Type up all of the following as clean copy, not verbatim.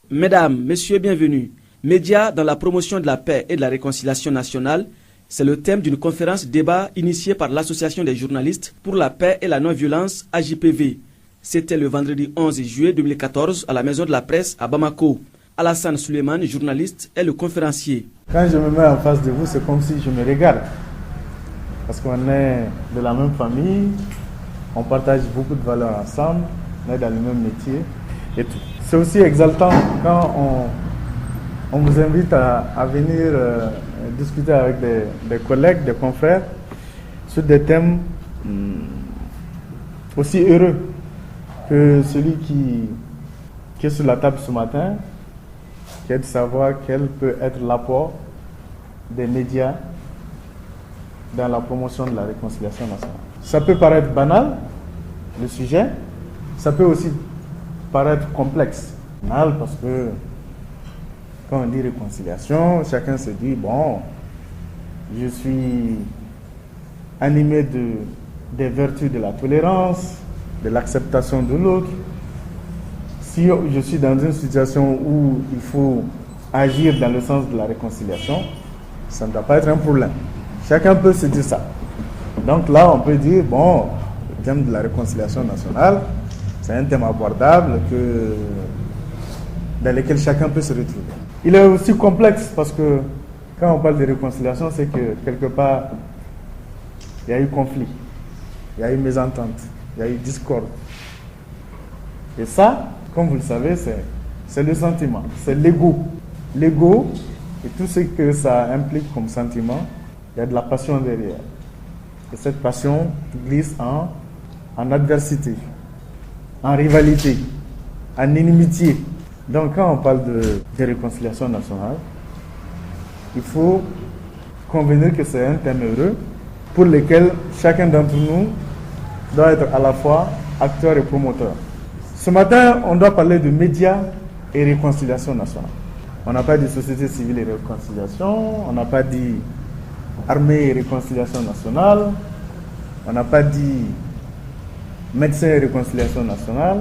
Mesdames, Messieurs, bienvenue. Médias dans la promotion de la paix et de la réconciliation nationale, c'est le thème d'une conférence débat initiée par l'Association des journalistes pour la paix et la non-violence AJPV. C'était le vendredi 11 juillet 2014 à la Maison de la Presse à Bamako. Alassane Suleiman, journaliste, est le conférencier. Quand je me mets en face de vous, c'est comme si je me regarde. Parce qu'on est de la même famille, on partage beaucoup de valeurs ensemble, on est dans le même métier et tout. C'est aussi exaltant quand on vous invite à venir discuter avec des collègues, des confrères, sur des thèmes aussi heureux que celui qui est sur la table ce matin, qui est de savoir quel peut être l'apport des médias dans la promotion de la réconciliation nationale. Ça peut paraître banal, le sujet, ça peut aussi paraître complexe. Banal parce que quand on dit réconciliation, chacun se dit, bon, je suis animé des vertus de la tolérance, de l'acceptation de l'autre. Si je suis dans une situation où il faut agir dans le sens de la réconciliation, ça ne doit pas être un problème. Chacun peut se dire ça. Donc là, on peut dire, bon, le thème de la réconciliation nationale, c'est un thème abordable dans lequel chacun peut se retrouver. Il est aussi complexe parce que quand on parle de réconciliation, c'est que quelque part, il y a eu conflit, il y a eu mésentente, il y a eu discorde. Et ça, comme vous le savez, c'est le sentiment, c'est l'ego. L'ego et tout ce que ça implique comme sentiment, il y a de la passion derrière. Et cette passion glisse en adversité, en rivalité, en inimitié. Donc quand on parle de réconciliation nationale, il faut convenir que c'est un thème heureux pour lequel chacun d'entre nous doit être à la fois acteur et promoteur. Ce matin, on doit parler de médias et réconciliation nationale. On n'a pas dit société civile et réconciliation, on n'a pas dit armée et réconciliation nationale, on n'a pas dit médecins et réconciliation nationale,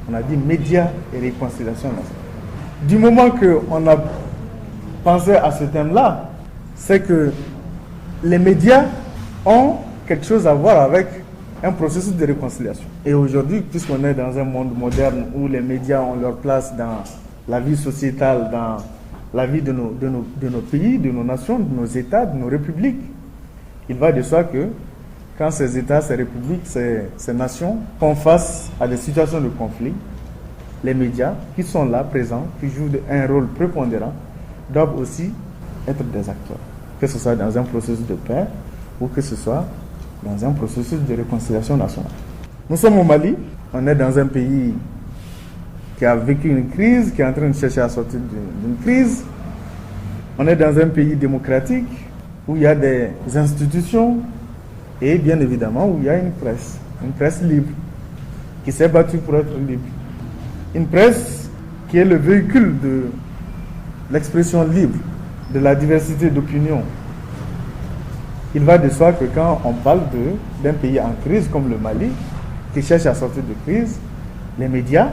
on a dit médias et réconciliation nationale. Du moment qu'on a pensé à ce thème-là, c'est que les médias ont quelque chose à voir avec un processus de réconciliation. Et aujourd'hui, puisqu'on est dans un monde moderne où les médias ont leur place dans la vie sociétale, dans la vie de nos pays, de nos nations, de nos États, de nos républiques, il va de soi que quand ces États, ces républiques, ces nations font face à des situations de conflit, les médias qui sont là, présents, qui jouent un rôle prépondérant, doivent aussi être des acteurs. Que ce soit dans un processus de paix ou que ce soit dans un processus de réconciliation nationale. Nous sommes au Mali, on est dans un pays qui a vécu une crise, qui est en train de chercher à sortir d'une crise. On est dans un pays démocratique où il y a des institutions et bien évidemment où il y a une presse libre, qui s'est battue pour être libre. Une presse qui est le véhicule de l'expression libre, de la diversité d'opinions. Il va de soi que quand on parle d'un pays en crise comme le Mali, qui cherche à sortir de crise, les médias,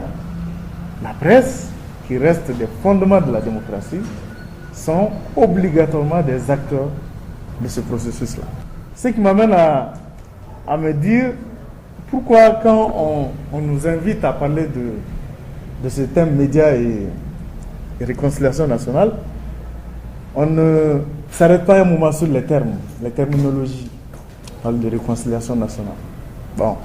la presse, qui reste des fondements de la démocratie, sont obligatoirement des acteurs de ce processus-là. Ce qui m'amène à me dire pourquoi quand on nous invite à parler de ce thème médias et réconciliation nationale, on ne s'arrête pas un moment sur les termes, les terminologies. On parle de réconciliation nationale. Bon,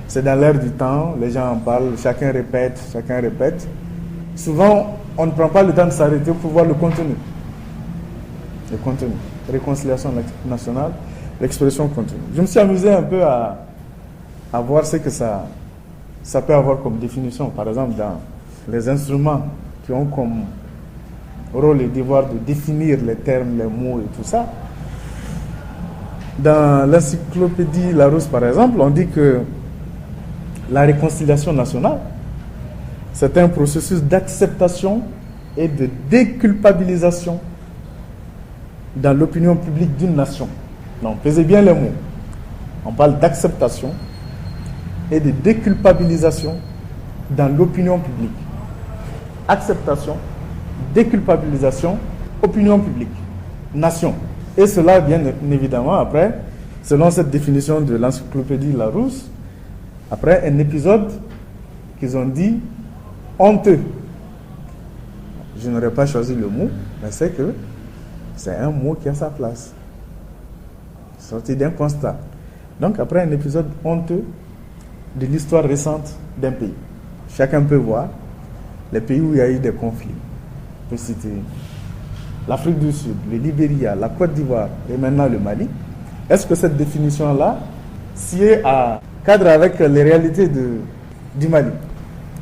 c'est dans l'air du temps, les gens en parlent, chacun répète. Souvent, on ne prend pas le temps de s'arrêter pour voir le contenu. Le contenu. Réconciliation nationale, l'expression continue. Je me suis amusé un peu à voir ce que ça peut avoir comme définition. Par exemple, dans les instruments qui ont comme rôle et devoir de définir les termes, les mots et tout ça. Dans l'encyclopédie Larousse, par exemple, on dit que la réconciliation nationale, c'est un processus d'acceptation et de déculpabilisation dans l'opinion publique d'une nation. Donc, pesez bien les mots. On parle d'acceptation et de déculpabilisation dans l'opinion publique. acceptation, déculpabilisation, opinion publique, nation. Et cela, bien évidemment, après, selon cette définition de l'encyclopédie Larousse, après un épisode qu'ils ont dit honteux. Je n'aurais pas choisi le mot, mais c'est que c'est un mot qui a sa place. Sorti d'un constat. Donc après un épisode honteux de l'histoire récente d'un pays. Chacun peut voir les pays où il y a eu des conflits. On peut citer l'Afrique du Sud, le Libéria, la Côte d'Ivoire et maintenant le Mali. Est-ce que cette définition-là cadre avec les réalités du Mali?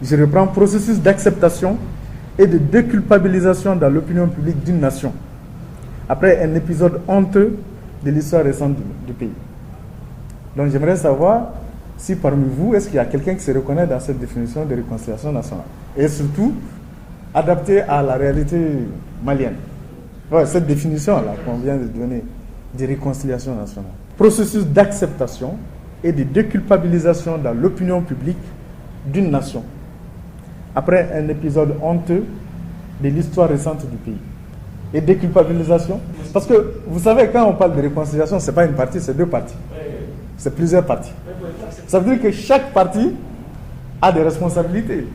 Je reprends processus d'acceptation et de déculpabilisation dans l'opinion publique d'une nation. Après un épisode honteux de l'histoire récente du pays. Donc j'aimerais savoir si parmi vous, est-ce qu'il y a quelqu'un qui se reconnaît dans cette définition de réconciliation nationale? Et surtout, adaptée à la réalité malienne. Ouais, cette définition-là qu'on vient de donner de réconciliation nationale. Processus d'acceptation et de déculpabilisation dans l'opinion publique d'une nation. Après un épisode honteux de l'histoire récente du pays. Et déculpabilisation. Parce que, vous savez, quand on parle de réconciliation, ce n'est pas une partie, c'est deux parties. C'est plusieurs parties. Ça veut dire que chaque partie a des responsabilités.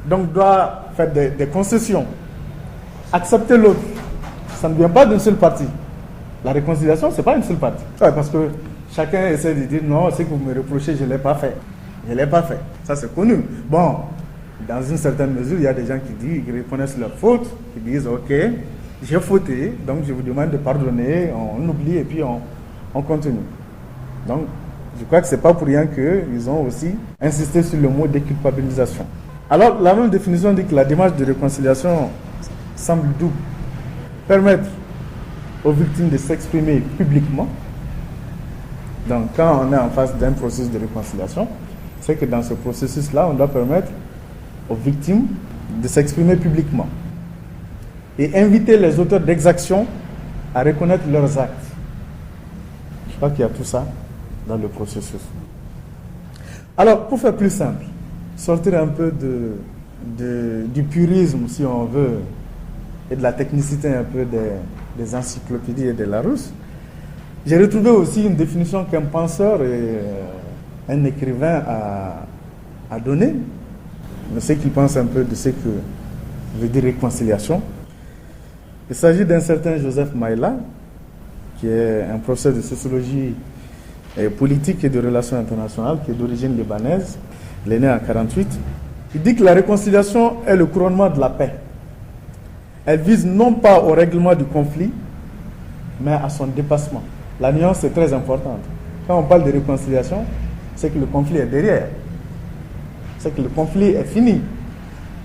Donc, doit faire des concessions. Accepter l'autre. Ça ne vient pas d'une seule partie. La réconciliation, ce n'est pas une seule partie. Ouais, parce que chacun essaie de dire non, ce que vous me reprochez, je ne l'ai pas fait. Je ne l'ai pas fait. Ça, c'est connu. Bon, dans une certaine mesure, il y a des gens qui reconnaissent leur faute, qui disent ok, j'ai fauté, donc je vous demande de pardonner, on oublie et puis on continue. Donc, je crois que ce n'est pas pour rien qu'ils ont aussi insisté sur le mot déculpabilisation. Alors, la même définition dit que la démarche de réconciliation semble double. Permettre aux victimes de s'exprimer publiquement. Donc, quand on est en face d'un processus de réconciliation, c'est que dans ce processus-là, on doit permettre aux victimes de s'exprimer publiquement et inviter les auteurs d'exactions à reconnaître leurs actes. Je crois qu'il y a tout ça dans le processus. Alors, pour faire plus simple, sortir un peu du purisme, si on veut, et de la technicité un peu des encyclopédies et de Larousse, j'ai retrouvé aussi une définition qu'un penseur et un écrivain a donnée. Je sais qu'il pense un peu de ce que veut dire réconciliation. Il s'agit d'un certain Joseph Maïla, qui est un professeur de sociologie politique et de relations internationales, qui est d'origine libanaise. Il est né en 1948. Il dit que la réconciliation est le couronnement de la paix. Elle vise non pas au règlement du conflit, mais à son dépassement. La nuance est très importante. Quand on parle de réconciliation, c'est que le conflit est derrière. C'est que le conflit est fini.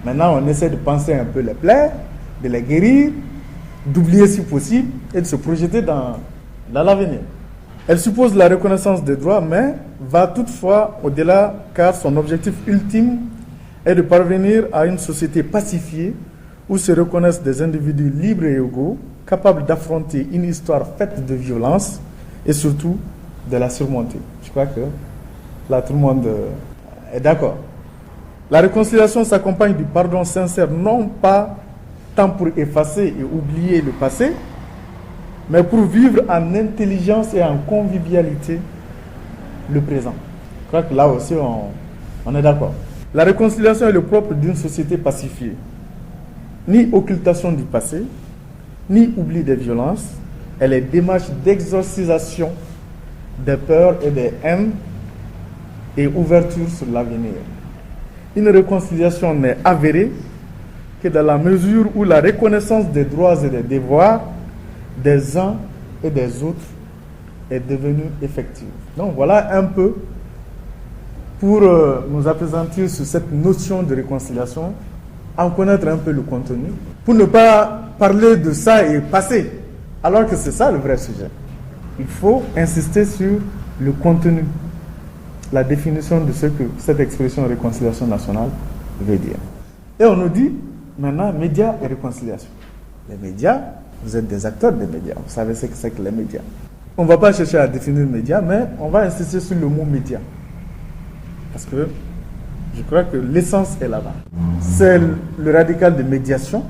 Maintenant, on essaie de penser un peu les plaies, de les guérir, d'oublier si possible et de se projeter dans l'avenir. Elle suppose la reconnaissance des droits, mais va toutefois au-delà, car son objectif ultime est de parvenir à une société pacifiée où se reconnaissent des individus libres et égaux, capables d'affronter une histoire faite de violence et surtout de la surmonter. Je crois que là, tout le monde est d'accord. La réconciliation s'accompagne du pardon sincère, non pas tant pour effacer et oublier le passé, mais pour vivre en intelligence et en convivialité le présent. Je crois que là aussi, on est d'accord. La réconciliation est le propre d'une société pacifiée. Ni occultation du passé, ni oubli des violences. Elle est démarche d'exorcisation des peurs et des haines et ouverture sur l'avenir. Une réconciliation n'est avérée que dans la mesure où la reconnaissance des droits et des devoirs des uns et des autres est devenue effective. Donc voilà un peu pour nous appesantir sur cette notion de réconciliation, en connaître un peu le contenu, pour ne pas parler de ça et passer, alors que c'est ça le vrai sujet. Il faut insister sur le contenu, la définition de ce que cette expression réconciliation nationale veut dire. Et on nous dit maintenant médias et réconciliation. Les médias, vous êtes des acteurs des médias, vous savez ce que c'est que les médias. On ne va pas chercher à définir les médias, mais on va insister sur le mot média. Parce que Je crois que l'essence est là-bas. C'est le radical de médiation,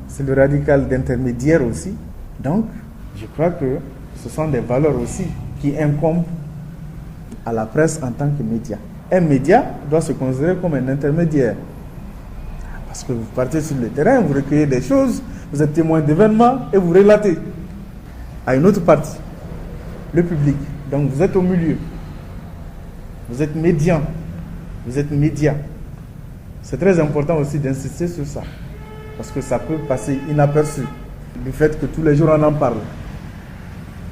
c'est le radical d'intermédiaire aussi. Donc, je crois que ce sont des valeurs aussi qui incombent à la presse en tant que média. Un média doit se considérer comme un intermédiaire. Parce que vous partez sur le terrain, vous recueillez des choses, vous êtes témoin d'événements et vous relatez à une autre partie, le public. Donc vous êtes au milieu. Vous êtes médian. Vous êtes média. C'est très important aussi d'insister sur ça. Parce que ça peut passer inaperçu. Du fait que tous les jours on en parle.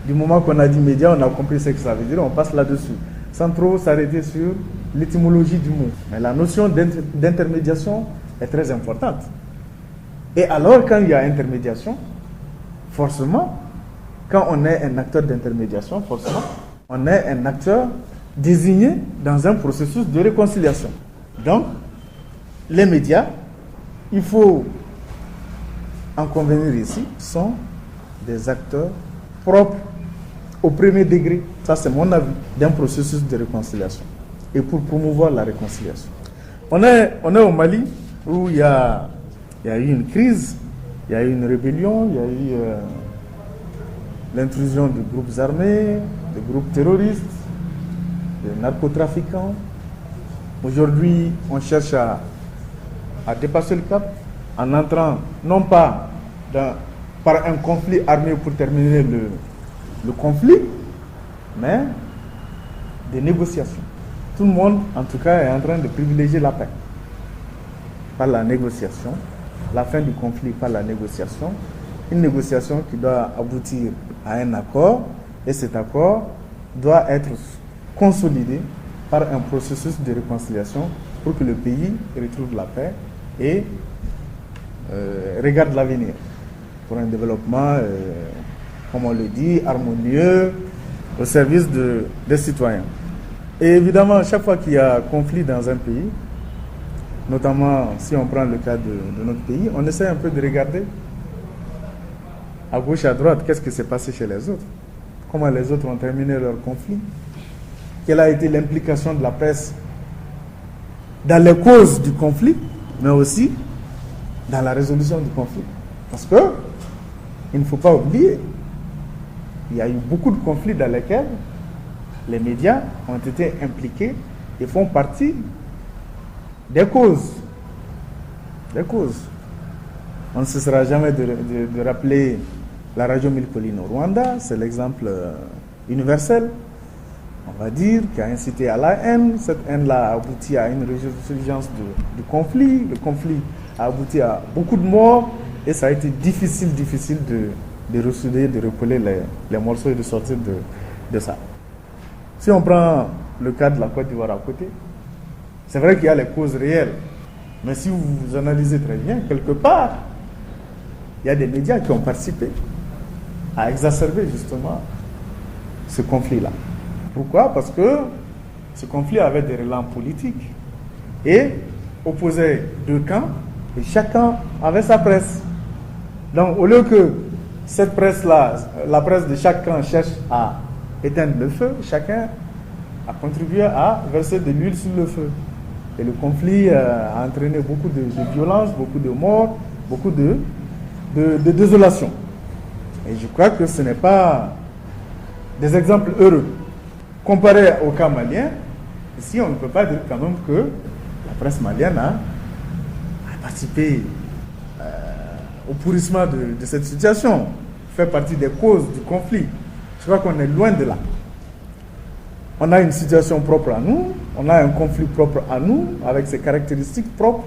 Du moment qu'on a dit média, on a compris ce que ça veut dire, on passe là-dessus. Sans trop s'arrêter sur l'étymologie du mot. Mais la notion d'intermédiation est très importante. Et alors, quand il y a intermédiation, forcément, quand on est un acteur d'intermédiation, forcément, on est un acteur désigné dans un processus de réconciliation. Donc, les médias, il faut en convenir ici, sont des acteurs propres au premier degré, ça c'est mon avis, d'un processus de réconciliation et pour promouvoir la réconciliation. On est au Mali où il y a eu une crise, il y a eu une rébellion, il y a eu l'intrusion de groupes armés, de groupes terroristes, de narcotrafiquants. Aujourd'hui, on cherche à dépasser le cap en entrant non pas par un conflit armé pour terminer le conflit, mais des négociations. Tout le monde, en tout cas, est en train de privilégier la paix par la négociation, la fin du conflit par la négociation, une négociation qui doit aboutir à un accord, et cet accord doit être consolidé par un processus de réconciliation pour que le pays retrouve la paix et regarde l'avenir pour un développement, comme on le dit, harmonieux, au service des citoyens. Et évidemment, chaque fois qu'il y a conflit dans un pays, notamment si on prend le cas de notre pays, on essaie un peu de regarder à gauche, à droite, qu'est-ce qui s'est passé chez les autres, comment les autres ont terminé leur conflit, quelle a été l'implication de la presse dans les causes du conflit, mais aussi dans la résolution du conflit. Parce que, il ne faut pas oublier, il y a eu beaucoup de conflits dans lesquels les médias ont été impliqués et font partie des causes. Des causes. On ne cessera jamais de rappeler la radio Mille Collines au Rwanda, c'est l'exemple universel, on va dire, qui a incité à la haine. Cette haine-là a abouti à une résurgence du conflit. Le conflit a abouti à beaucoup de morts et ça a été difficile de ressouder, de recoller les morceaux et de sortir de ça. Si on prend le cas de la Côte d'Ivoire à côté, c'est vrai qu'il y a les causes réelles, mais si vous analysez très bien, quelque part, il y a des médias qui ont participé à exacerber justement ce conflit-là. Pourquoi? Parce que ce conflit avait des relents politiques et opposait deux camps et chacun avait sa presse. Donc au lieu que cette presse-là, la presse de chaque camp cherche à éteindre le feu, chacun a contribué à verser de l'huile sur le feu. Et le conflit a entraîné beaucoup de violence, beaucoup de morts, beaucoup de désolation. Et je crois que ce n'est pas des exemples heureux. Comparé au cas malien, ici on ne peut pas dire quand même que la presse malienne a participé au pourrissement de cette situation, fait partie des causes du conflit. Je crois qu'on est loin de là. On a une situation propre à nous, on a un conflit propre à nous, avec ses caractéristiques propres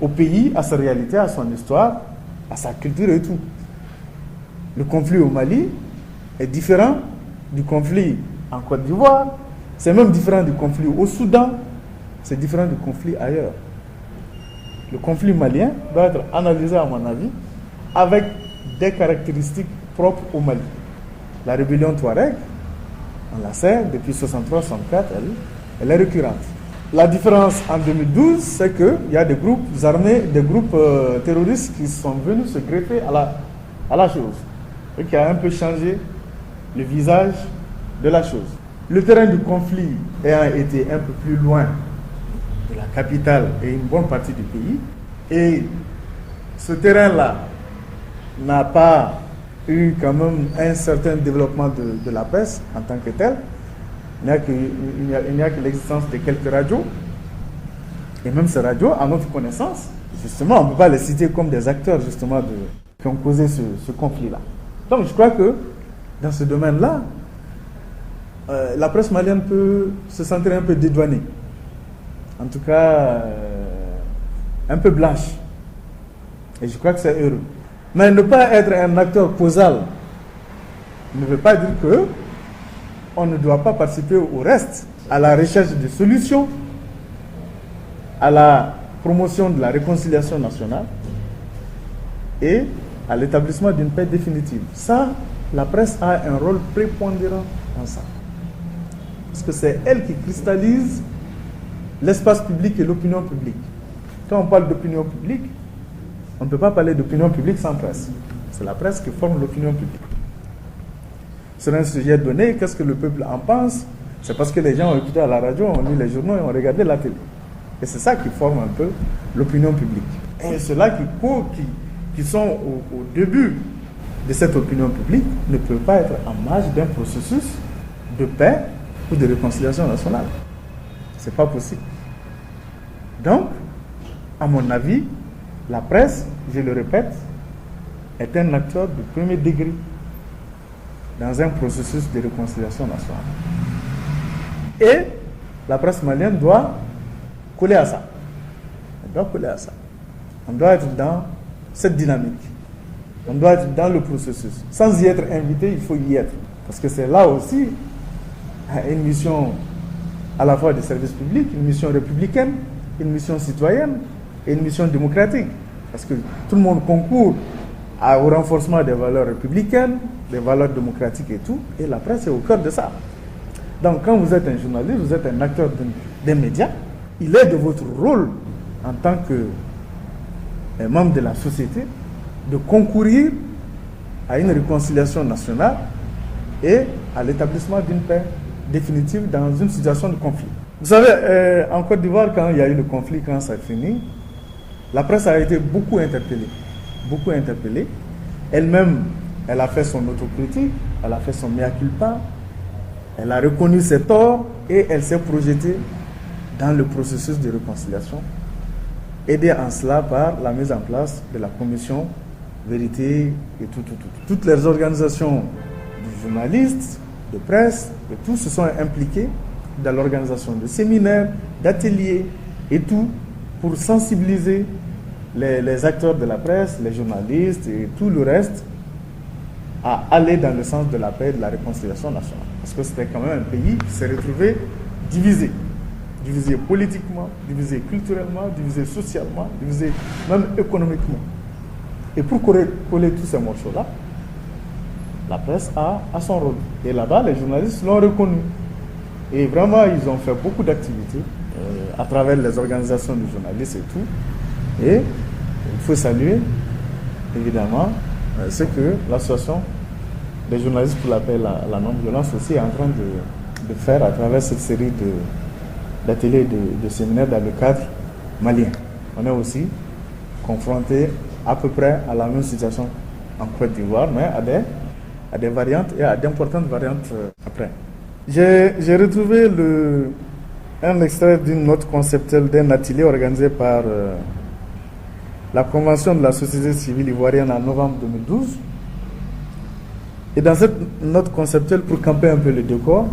au pays, à sa réalité, à son histoire, à sa culture et tout. Le conflit au Mali est différent du conflit en Côte d'Ivoire, c'est même différent du conflit au Soudan, c'est différent du conflit ailleurs. Le conflit malien doit être analysé, à mon avis, avec des caractéristiques propres au Mali. La rébellion Touareg, on la sait, depuis 63-64, elle est récurrente. La différence en 2012, c'est qu'il y a des groupes armés, des groupes terroristes qui sont venus se greffer à la chose et qui a un peu changé le visage de la chose. Le terrain du conflit ayant été un peu plus loin de la capitale et une bonne partie du pays. Et ce terrain-là n'a pas eu quand même un certain développement de la presse en tant que tel. Il n'y a que l'existence de quelques radios. Et même ces radios, à notre connaissance, justement, on ne peut pas les citer comme des acteurs justement qui ont causé ce conflit-là. Donc je crois que dans ce domaine-là, la presse malienne peut se sentir un peu dédouanée. En tout cas, un peu blanche. Et je crois que c'est heureux. Mais ne pas être un acteur causal ne veut pas dire que on ne doit pas participer au reste, à la recherche de solutions, à la promotion de la réconciliation nationale et à l'établissement d'une paix définitive. Ça, la presse a un rôle prépondérant dans ça. Parce que c'est elle qui cristallise l'espace public et l'opinion publique. Quand on parle d'opinion publique, on ne peut pas parler d'opinion publique sans presse. C'est la presse qui forme l'opinion publique. Sur un sujet donné, qu'est-ce que le peuple en pense? C'est parce que les gens ont écouté à la radio, ont lu les journaux et ont regardé la télé. Et c'est ça qui forme un peu l'opinion publique. Et ceux-là qui sont au début de cette opinion publique ne peuvent pas être en marge d'un processus de paix ou de réconciliation nationale. C'est pas possible. Donc, à mon avis, la presse, je le répète, est un acteur de premier degré dans un processus de réconciliation nationale. Et la presse malienne doit coller à ça. Elle doit coller à ça. On doit être dans cette dynamique. On doit être dans le processus. Sans y être invité, il faut y être. Parce que c'est là aussi une mission à la fois de service public, une mission républicaine, une mission citoyenne et une mission démocratique. Parce que tout le monde concourt au renforcement des valeurs républicaines, des valeurs démocratiques et tout, et la presse est au cœur de ça. Donc quand vous êtes un journaliste, vous êtes un acteur des médias, il est de votre rôle en tant que membre de la société de concourir à une réconciliation nationale et à l'établissement d'une paix définitive dans une situation de conflit. Vous savez, en Côte d'Ivoire, quand il y a eu le conflit, quand ça a fini, la presse a été beaucoup interpellée. Beaucoup interpellée. Elle-même, elle a fait son autocritique, elle a fait son mea culpa, elle a reconnu ses torts et elle s'est projetée dans le processus de réconciliation, aidée en cela par la mise en place de la commission vérité et tout. Toutes les organisations de journalistes, de presse, et tout se sont impliqués dans l'organisation de séminaires, d'ateliers et tout pour sensibiliser les acteurs de la presse, les journalistes et tout le reste à aller dans le sens de la paix et de la réconciliation nationale. Parce que c'était quand même un pays qui s'est retrouvé divisé. Divisé politiquement, divisé culturellement, divisé socialement, divisé même économiquement. Et pour coller tous ces morceaux-là, la presse a son rôle. Et là-bas, les journalistes l'ont reconnu. Et vraiment, ils ont fait beaucoup d'activités à travers les organisations de journalistes et tout. Et il faut saluer, évidemment, ce que l'association des journalistes pour la paix et la non-violence aussi est en train de faire à travers cette série d'ateliers de séminaires dans le cadre malien. On est aussi confronté à peu près à la même situation en Côte d'Ivoire, mais à des variantes et à d'importantes variantes après. J'ai retrouvé un extrait d'une note conceptuelle d'un atelier organisé par la Convention de la société civile ivoirienne en novembre 2012. Et dans cette note conceptuelle, pour camper un peu le décor,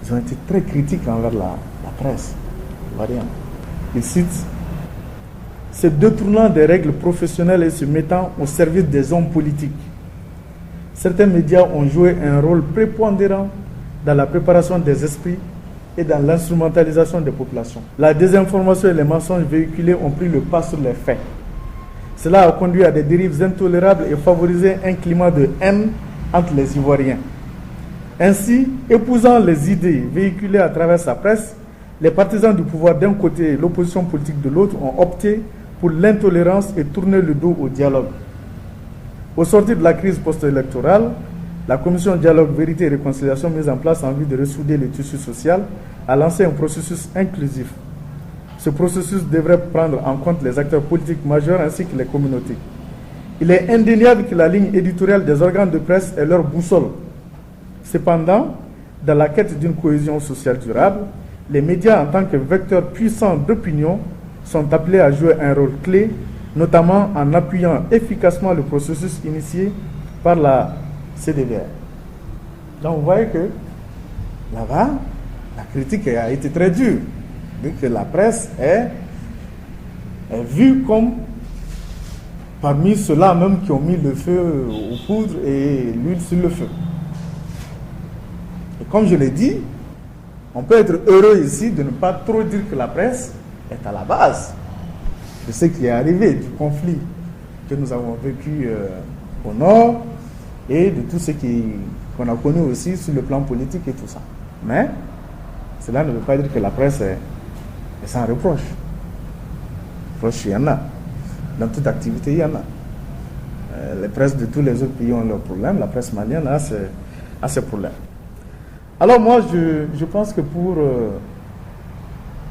ils ont été très critiques envers la presse ivoirienne. Ils citent: se détournant des règles professionnelles et se mettant au service des hommes politiques. Certains médias ont joué un rôle prépondérant dans la préparation des esprits et dans l'instrumentalisation des populations. La désinformation et les mensonges véhiculés ont pris le pas sur les faits. Cela a conduit à des dérives intolérables et favorisé un climat de haine entre les Ivoiriens. Ainsi, épousant les idées véhiculées à travers sa presse, les partisans du pouvoir d'un côté et l'opposition politique de l'autre ont opté pour l'intolérance et tourné le dos au dialogue. Au sortir de la crise post-électorale, la commission Dialogue, Vérité et Réconciliation mise en place en vue de ressouder le tissu social a lancé un processus inclusif Ce processus devrait prendre en compte les acteurs politiques majeurs ainsi que les communautés. Il est indéniable que la ligne éditoriale des organes de presse est leur boussole. Cependant, dans la quête d'une cohésion sociale durable, les médias en tant que vecteurs puissants d'opinion sont appelés à jouer un rôle clé, notamment en appuyant efficacement le processus initié par la CDVR. Donc vous voyez que là-bas, la critique a été très dure, vu que la presse est vue comme parmi ceux-là même qui ont mis le feu aux poudres et l'huile sur le feu. Et comme je l'ai dit, on peut être heureux ici de ne pas trop dire que la presse est à la base de ce qui est arrivé, du conflit que nous avons vécu au nord et de tout ce qu'on a connu aussi sur le plan politique et tout ça. Mais cela ne veut pas dire que la presse est sans reproche. Reproche, il y en a. Dans toute activité, il y en a. Les presses de tous les autres pays ont leurs problèmes. La presse malienne a ses problèmes. Alors moi, je pense que pour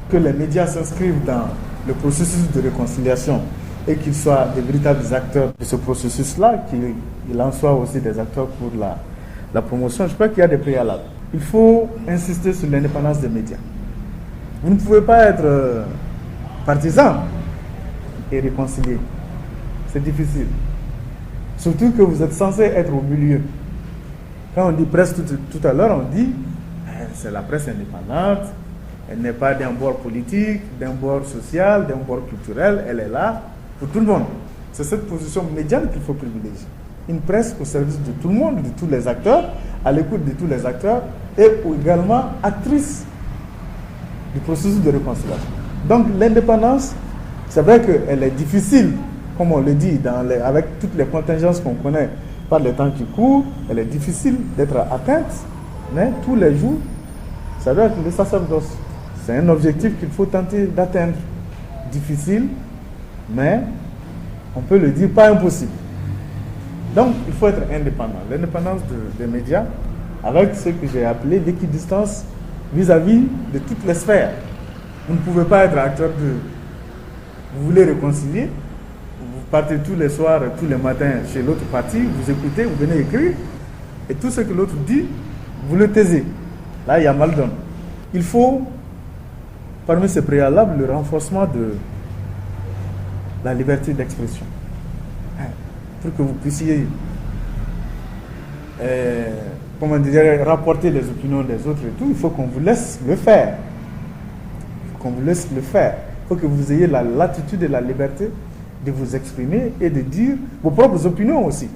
que les médias s'inscrivent dans le processus de réconciliation et qu'ils soient des véritables acteurs de ce processus-là, qu'il en soit aussi des acteurs pour la promotion, je crois qu'il y a des préalables. Il faut insister sur l'indépendance des médias. Vous ne pouvez pas être partisan et réconcilier. C'est difficile. Surtout que vous êtes censé être au milieu. Quand on dit presse tout à l'heure, on dit c'est la presse indépendante, elle n'est pas d'un bord politique, d'un bord social, d'un bord culturel, elle est là pour tout le monde. C'est cette position médiane qu'il faut privilégier. Une presse au service de tout le monde, de tous les acteurs, à l'écoute de tous les acteurs et également actrice du processus de réconciliation. Donc l'indépendance, c'est vrai qu'elle est difficile, comme on le dit, avec toutes les contingences qu'on connaît par les temps qui courent, elle est difficile d'être atteinte, mais tous les jours, ça doit être le sacerdoce. C'est un objectif qu'il faut tenter d'atteindre. Difficile, mais on peut le dire, pas impossible. Donc, il faut être indépendant. L'indépendance des médias, avec ce que j'ai appelé l'équidistance vis-à-vis de toutes les sphères. Vous ne pouvez pas être acteur de... Vous voulez réconcilier, vous partez tous les soirs, tous les matins chez l'autre parti, vous écoutez, vous venez écrire, et tout ce que l'autre dit, vous le taisez. Là, il y a mal donné. Il faut, parmi ces préalables, le renforcement de la liberté d'expression. Pour que vous puissiez, rapporter les opinions des autres et tout, il faut qu'on vous laisse le faire. Il faut qu'on vous laisse le faire. Il faut que vous ayez la latitude et la liberté de vous exprimer et de dire vos propres opinions aussi.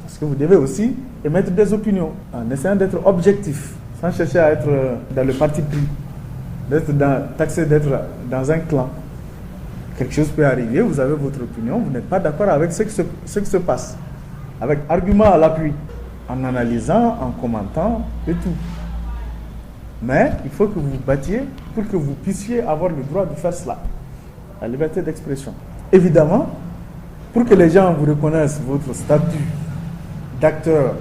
Parce que vous devez aussi émettre des opinions en essayant d'être objectif, sans chercher à être dans le parti pris, taxé d'être dans un clan. Quelque chose peut arriver, vous avez votre opinion, vous n'êtes pas d'accord avec ce qui se passe. Avec argument à l'appui, en analysant, en commentant et tout. Mais il faut que vous vous battiez pour que vous puissiez avoir le droit de faire cela. La liberté d'expression. Évidemment, pour que les gens vous reconnaissent votre statut d'acteur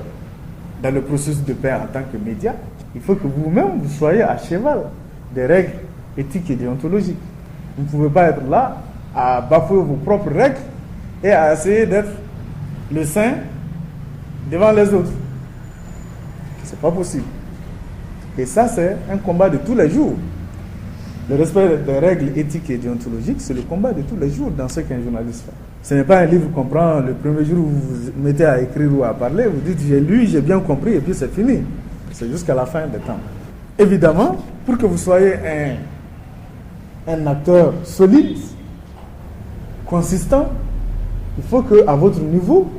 dans le processus de paix en tant que média, il faut que vous-même vous soyez à cheval des règles éthiques et déontologiques. Vous ne pouvez pas être là à bafouer vos propres règles et à essayer d'être le saint devant les autres. C'est pas possible. Et ça, c'est un combat de tous les jours. Le respect des règles éthiques et déontologiques, c'est le combat de tous les jours dans ce qu'un journaliste fait. Ce n'est pas un livre qu'on prend le premier jour où vous vous mettez à écrire ou à parler, vous dites j'ai lu, j'ai bien compris et puis c'est fini. C'est jusqu'à la fin des temps. Évidemment, pour que vous soyez un acteur solide, consistant, il faut qu'à votre niveau,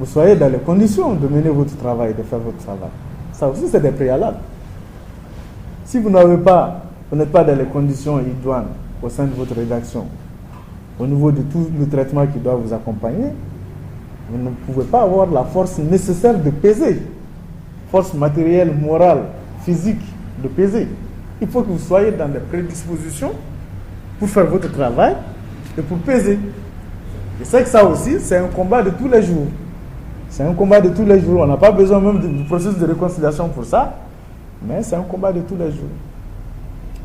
vous soyez dans les conditions de mener votre travail, de faire votre travail. Ça aussi, c'est des préalables. Si vous n'êtes pas dans les conditions idoines au sein de votre rédaction, au niveau de tout le traitement qui doit vous accompagner, vous ne pouvez pas avoir la force nécessaire de peser. Force matérielle, morale, physique, de peser. Il faut que vous soyez dans les prédispositions pour faire votre travail et pour peser. Et c'est que ça aussi, c'est un combat de tous les jours. C'est un combat de tous les jours. On n'a pas besoin même du processus de réconciliation pour ça, mais c'est un combat de tous les jours.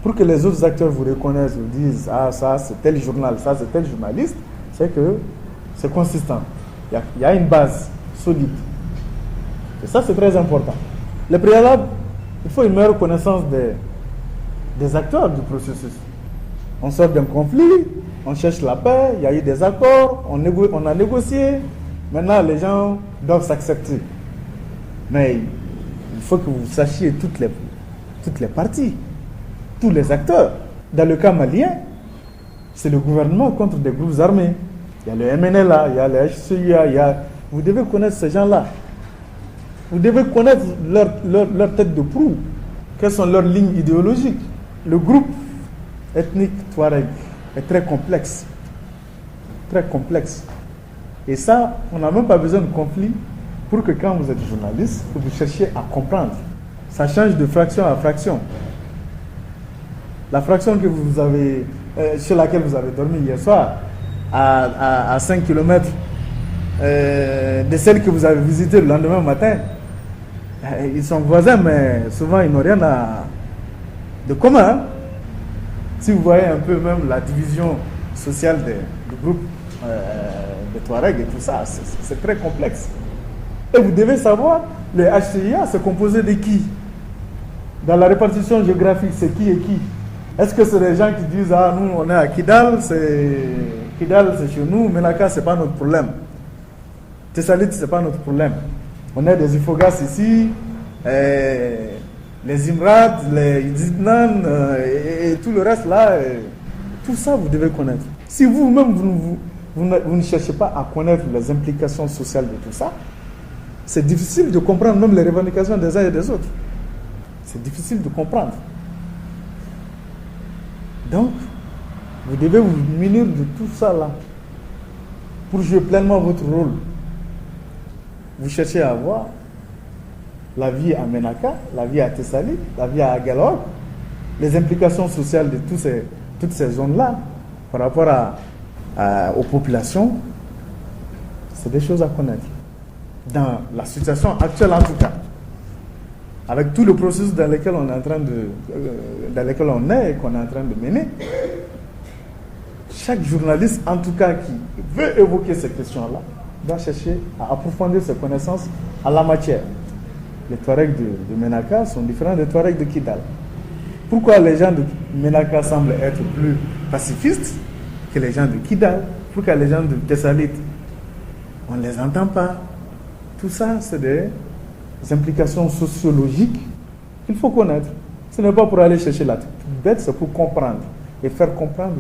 pour que les autres acteurs vous reconnaissent, vous disent ah ça c'est tel journal, ça c'est tel journaliste, c'est que c'est consistant. Il y a une base solide. Et ça c'est très important. Le préalable, il faut une meilleure connaissance des acteurs du processus. On sort d'un conflit, on cherche la paix, il y a eu des accords, on a négocié. Maintenant les gens doivent s'accepter. Mais il faut que vous sachiez toutes les parties, tous les acteurs. Dans le cas malien, c'est le gouvernement contre des groupes armés. Il y a le MNLA, il y a le HCIA, vous devez connaître ces gens-là. Vous devez connaître leur tête de proue. Quelles sont leurs lignes idéologiques. Le groupe ethnique Touareg est très complexe. Très complexe. Et ça, on n'a même pas besoin de conflit pour que quand vous êtes journaliste, que vous cherchiez à comprendre. Ça change de fraction à fraction. La fraction que vous avez, sur laquelle vous avez dormi hier soir, à 5 km de celle que vous avez visitée le lendemain matin, ils sont voisins, mais souvent ils n'ont rien de commun. Si vous voyez un peu même la division sociale du groupe de Touareg et tout ça, c'est très complexe. Et vous devez savoir, le HCIA, c'est composé de qui? Dans la répartition géographique, c'est qui et qui? Est-ce que c'est des gens qui disent, ah, nous, on est à Kidal, c'est chez nous, Menaka, c'est pas notre problème. Tessalit, c'est pas notre problème. On est des Ifogas ici, les Imrad, les Idnan, et tout le reste là, tout ça, vous devez connaître. Si vous-même, vous ne cherchez pas à connaître les implications sociales de tout ça, c'est difficile de comprendre même les revendications des uns et des autres. C'est difficile de comprendre. Donc, vous devez vous munir de tout ça là pour jouer pleinement votre rôle. Vous cherchez à voir la vie à Menaka, la vie à Tessalit, la vie à Aguelhok, les implications sociales de toutes ces zones-là par rapport aux populations. C'est des choses à connaître. Dans la situation actuelle en tout cas, avec tout le processus dans lequel on est en train et qu'on est en train de mener, chaque journaliste en tout cas qui veut évoquer ces questions-là doit chercher à approfondir ses connaissances en la matière. Les Touaregs de Menaka sont différents des Touaregs de Kidal. Pourquoi les gens de Menaka semblent être plus pacifistes que les gens de Kidal? Pourquoi les gens de Tessalit, on ne les entend pas? Tout ça, c'est des implications sociologiques qu'il faut connaître. Ce n'est pas pour aller chercher la tête bête, c'est pour comprendre et faire comprendre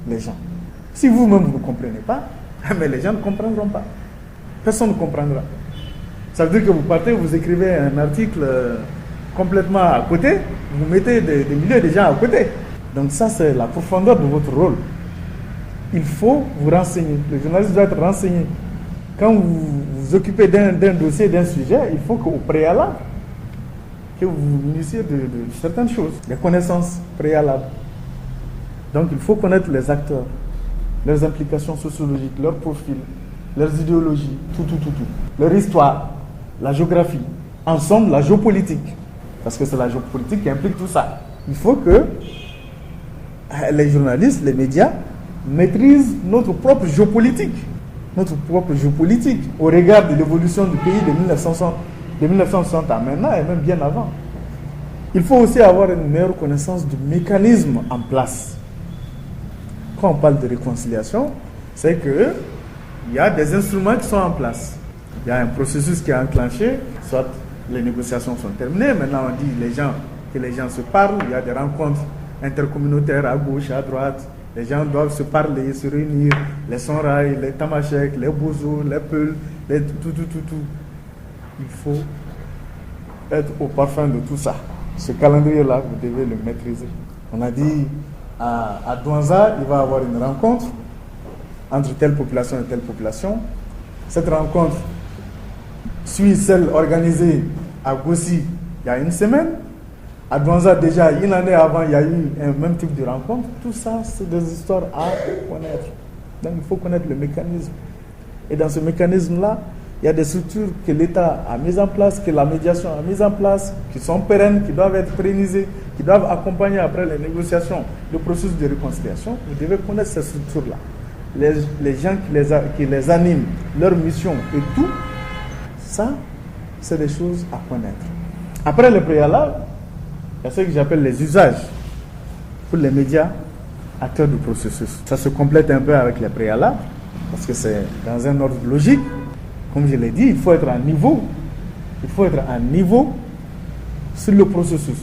les gens. Si vous-même vous ne comprenez pas, mais les gens ne comprendront pas. Personne ne comprendra. Ça veut dire que vous partez, vous écrivez un article complètement à côté, vous mettez des milliers de gens à côté. Donc ça, c'est la profondeur de votre rôle. Il faut vous renseigner. Le journaliste doit être renseigné. Quand vous vous occupez d'un dossier, d'un sujet, il faut qu'au préalable, que vous vous munissez de certaines choses, des connaissances préalables. Donc il faut connaître les acteurs, leurs implications sociologiques, leurs profils, leurs idéologies, tout. Leur histoire, la géographie, en somme la géopolitique. Parce que c'est la géopolitique qui implique tout ça. Il faut que les journalistes, les médias, maîtrisent notre propre géopolitique. Notre propre géopolitique au regard de l'évolution du pays de 1960 à maintenant et même bien avant. Il faut aussi avoir une meilleure connaissance du mécanisme en place. Quand on parle de réconciliation, c'est qu'il y a des instruments qui sont en place. Il y a un processus qui est enclenché, soit les négociations sont terminées, maintenant on dit que les gens se parlent, il y a des rencontres intercommunautaires à gauche, à droite. Les gens doivent se parler, se réunir, les Sonraï, les Tamashek, les Bozo, les Peul, tout. Il faut être au parfum de tout ça. Ce calendrier-là, vous devez le maîtriser. On a dit à Douanza, il va y avoir une rencontre entre telle population et telle population. Cette rencontre suit celle organisée à Gossi il y a une semaine. À Douanza, déjà, une année avant, il y a eu un même type de rencontre. Tout ça, c'est des histoires à connaître. Donc, il faut connaître le mécanisme. Et dans ce mécanisme-là, Il y a des structures que l'État a mises en place, que la médiation a mises en place, qui sont pérennes, qui doivent être pérennisées, qui doivent accompagner après les négociations le processus de réconciliation. Vous devez connaître ces structures-là. Les gens qui les animent, leur mission et tout, ça, c'est des choses à connaître. Après le préalable, il y a ce que j'appelle les usages pour les médias acteurs du processus. Ça se complète un peu avec les préalables, parce que c'est dans un ordre logique. Comme je l'ai dit, il faut être à niveau. Il faut être à niveau sur le processus.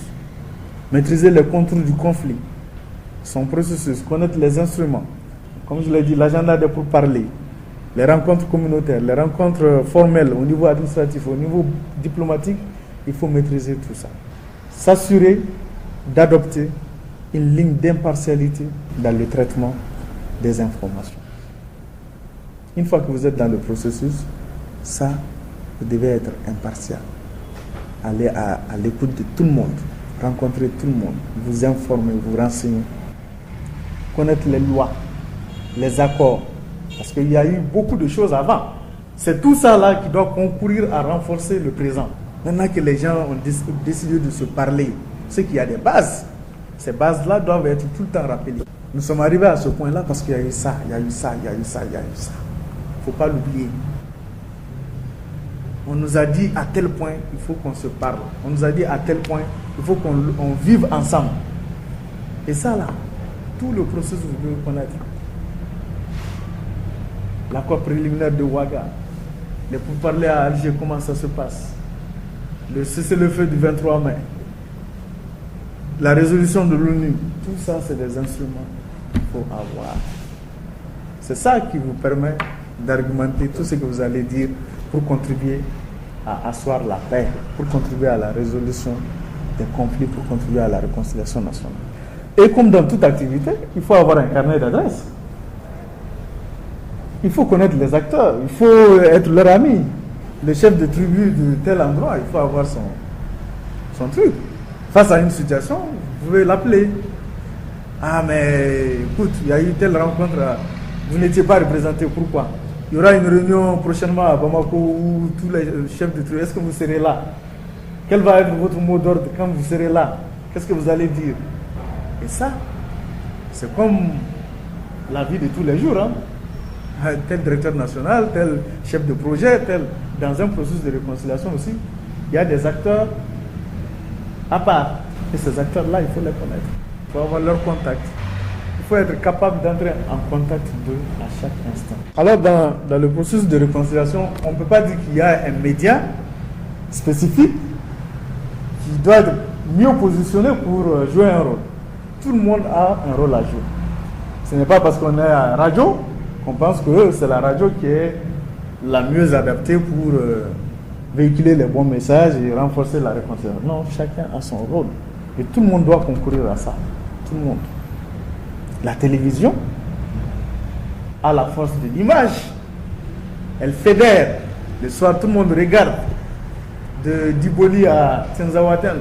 Maîtriser les contours du conflit, son processus, connaître les instruments. Comme je l'ai dit, l'agenda des pourparlers, les rencontres communautaires, les rencontres formelles au niveau administratif, au niveau diplomatique, il faut maîtriser tout ça. S'assurer d'adopter une ligne d'impartialité dans le traitement des informations. Une fois que vous êtes dans le processus, ça, vous devez être impartial. Aller à l'écoute de tout le monde, rencontrer tout le monde, vous informer, vous renseigner, connaître les lois, les accords, parce qu'il y a eu beaucoup de choses avant. C'est tout ça là qui doit concourir à renforcer le présent. Maintenant que les gens ont décidé de se parler, c'est qu'il y a des bases. Ces bases-là doivent être tout le temps rappelées. Nous sommes arrivés à ce point-là parce qu'il y a eu ça, il y a eu ça, il y a eu ça, il y a eu ça. Il ne faut pas l'oublier. On nous a dit à tel point, il faut qu'on se parle. On nous a dit à tel point, il faut qu'on vive ensemble. Et ça là, tout le processus, vous devez connaître. L'accord préliminaire de Ouaga, les pourparlers à Alger, comment ça se passe, le cessez-le-feu du 23 mai, la résolution de l'ONU, tout ça c'est des instruments qu'il faut avoir. C'est ça qui vous permet d'argumenter tout ce que vous allez dire pour contribuer à asseoir la paix, pour contribuer à la résolution des conflits, pour contribuer à la réconciliation nationale. Et comme dans toute activité, il faut avoir un carnet d'adresses. Il faut connaître les acteurs, il faut être leur ami. Le chef de tribu de tel endroit, il faut avoir son truc. Face à une situation, vous pouvez l'appeler. Ah mais écoute, il y a eu telle rencontre, vous n'étiez pas représenté, pourquoi? Il y aura une réunion prochainement à Bamako où tous les chefs de tribu, est-ce que vous serez là? Quel va être votre mot d'ordre quand vous serez là? Qu'est-ce que vous allez dire? Et ça, c'est comme la vie de tous les jours. Tel directeur national, tel chef de projet, tel... Dans un processus de réconciliation aussi, il y a des acteurs à part. Et ces acteurs-là, il faut les connaître. Il faut avoir leur contact. Il faut être capable d'entrer en contact d'eux à chaque instant. Alors, dans le processus de réconciliation, on ne peut pas dire qu'il y a un média spécifique qui doit être mieux positionné pour jouer un rôle. Tout le monde a un rôle à jouer. Ce n'est pas parce qu'on est à la radio qu'on pense que c'est la radio qui est la mieux adaptée pour véhiculer les bons messages et renforcer la réconciliation. Non, chacun a son rôle. Et tout le monde doit concourir à ça. Tout le monde. La télévision a la force de l'image. Elle fédère. Le soir, tout le monde regarde. De Diboli à Tenzawatan,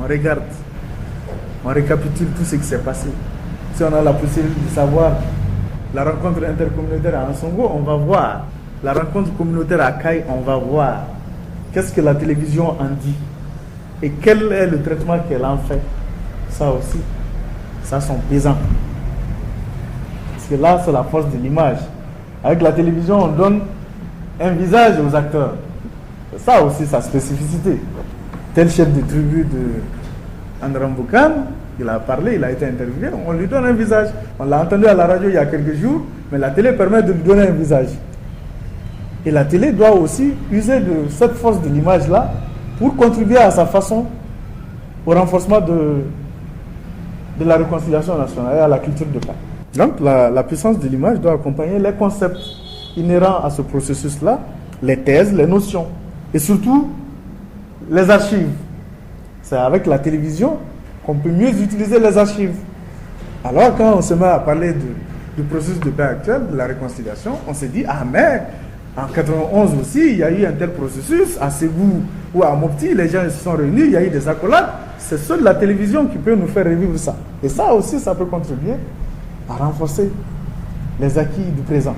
on regarde. On récapitule tout ce qui s'est passé. Si on a la possibilité de savoir la rencontre intercommunautaire à Ansongo, on va voir. La rencontre communautaire à Caille, on va voir. Qu'est-ce que la télévision en dit? Et quel est le traitement qu'elle en fait? Ça aussi, ça sont pesants. Parce que là, c'est la force de l'image. Avec la télévision, on donne un visage aux acteurs. C'est ça aussi, sa spécificité. Tel chef de tribu de Andramboukan, il a parlé, il a été interviewé, on lui donne un visage. On l'a entendu à la radio il y a quelques jours, mais la télé permet de lui donner un visage. Et la télé doit aussi user de cette force de l'image-là pour contribuer à sa façon au renforcement de la réconciliation nationale et à la culture de paix. Donc la puissance de l'image doit accompagner les concepts inhérents à ce processus-là, les thèses, les notions, et surtout les archives. C'est avec la télévision qu'on peut mieux utiliser les archives. Alors quand on se met à parler du processus de paix actuel, de la réconciliation, on se dit, ah mais en 91 aussi, il y a eu un tel processus, à Ségou ou à Mopti, les gens se sont réunis, il y a eu des accolades. C'est seule la télévision qui peut nous faire revivre ça. Et ça aussi, ça peut contribuer à renforcer les acquis du présent.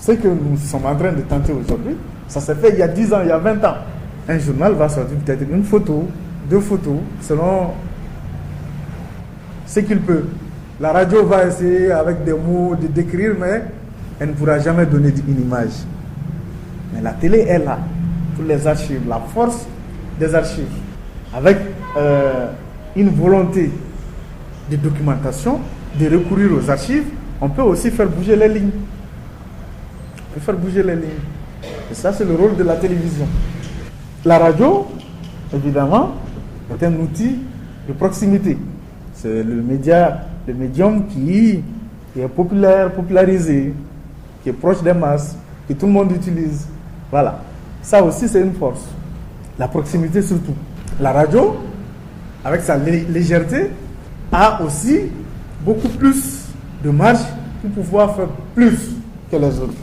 Ce que nous sommes en train de tenter aujourd'hui, ça s'est fait il y a 10 ans, il y a 20 ans. Un journal va sortir peut-être une photo, 2 photos, selon ce qu'il peut. La radio va essayer avec des mots de décrire, mais elle ne pourra jamais donner une image. Mais la télé est là pour les archives, la force des archives. Avec une volonté de documentation, de recourir aux archives, on peut aussi faire bouger les lignes. On peut faire bouger les lignes. Et ça, c'est le rôle de la télévision. La radio, évidemment, est un outil de proximité. C'est le médium qui est popularisé, qui est proche des masses, que tout le monde utilise. Voilà. Ça aussi, c'est une force. La proximité surtout. La radio, avec sa légèreté, a aussi beaucoup plus de marge pour pouvoir faire plus que les autres.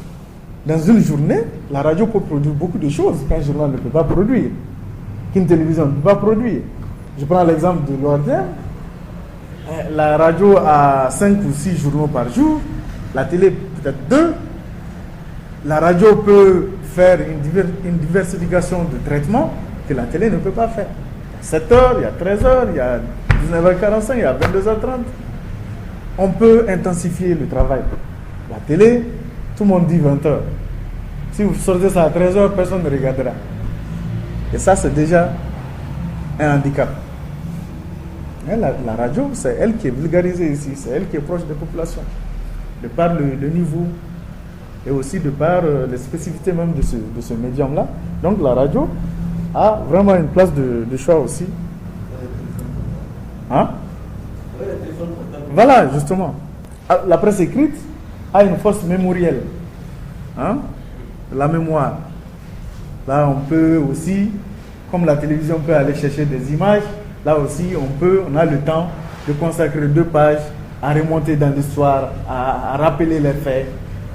Dans une journée, la radio peut produire beaucoup de choses qu'un journal ne peut pas produire, qu'une télévision ne peut pas produire. Je prends l'exemple de l'ORTM. La radio a 5 ou 6 journaux par jour, la télé peut-être 2. La radio peut faire une diversification de traitements que la télé ne peut pas faire. Il y a 7h, il y a 13h, il y a 19h45, il y a 22h30. On peut intensifier le travail. La télé, tout le monde dit 20h. Si vous sortez ça à 13h, personne ne regardera. Et ça, c'est déjà un handicap. La radio, c'est elle qui est vulgarisée ici, c'est elle qui est proche des populations, de par le niveau et aussi de par les spécificités même de ce médium-là. Donc la radio a vraiment une place de choix aussi. Hein? Voilà, justement. La presse écrite a une force mémorielle. Hein? La mémoire. Là, on peut aussi, comme la télévision peut aller chercher des images, là aussi, on a le temps de consacrer 2 pages à remonter dans l'histoire, à rappeler les faits,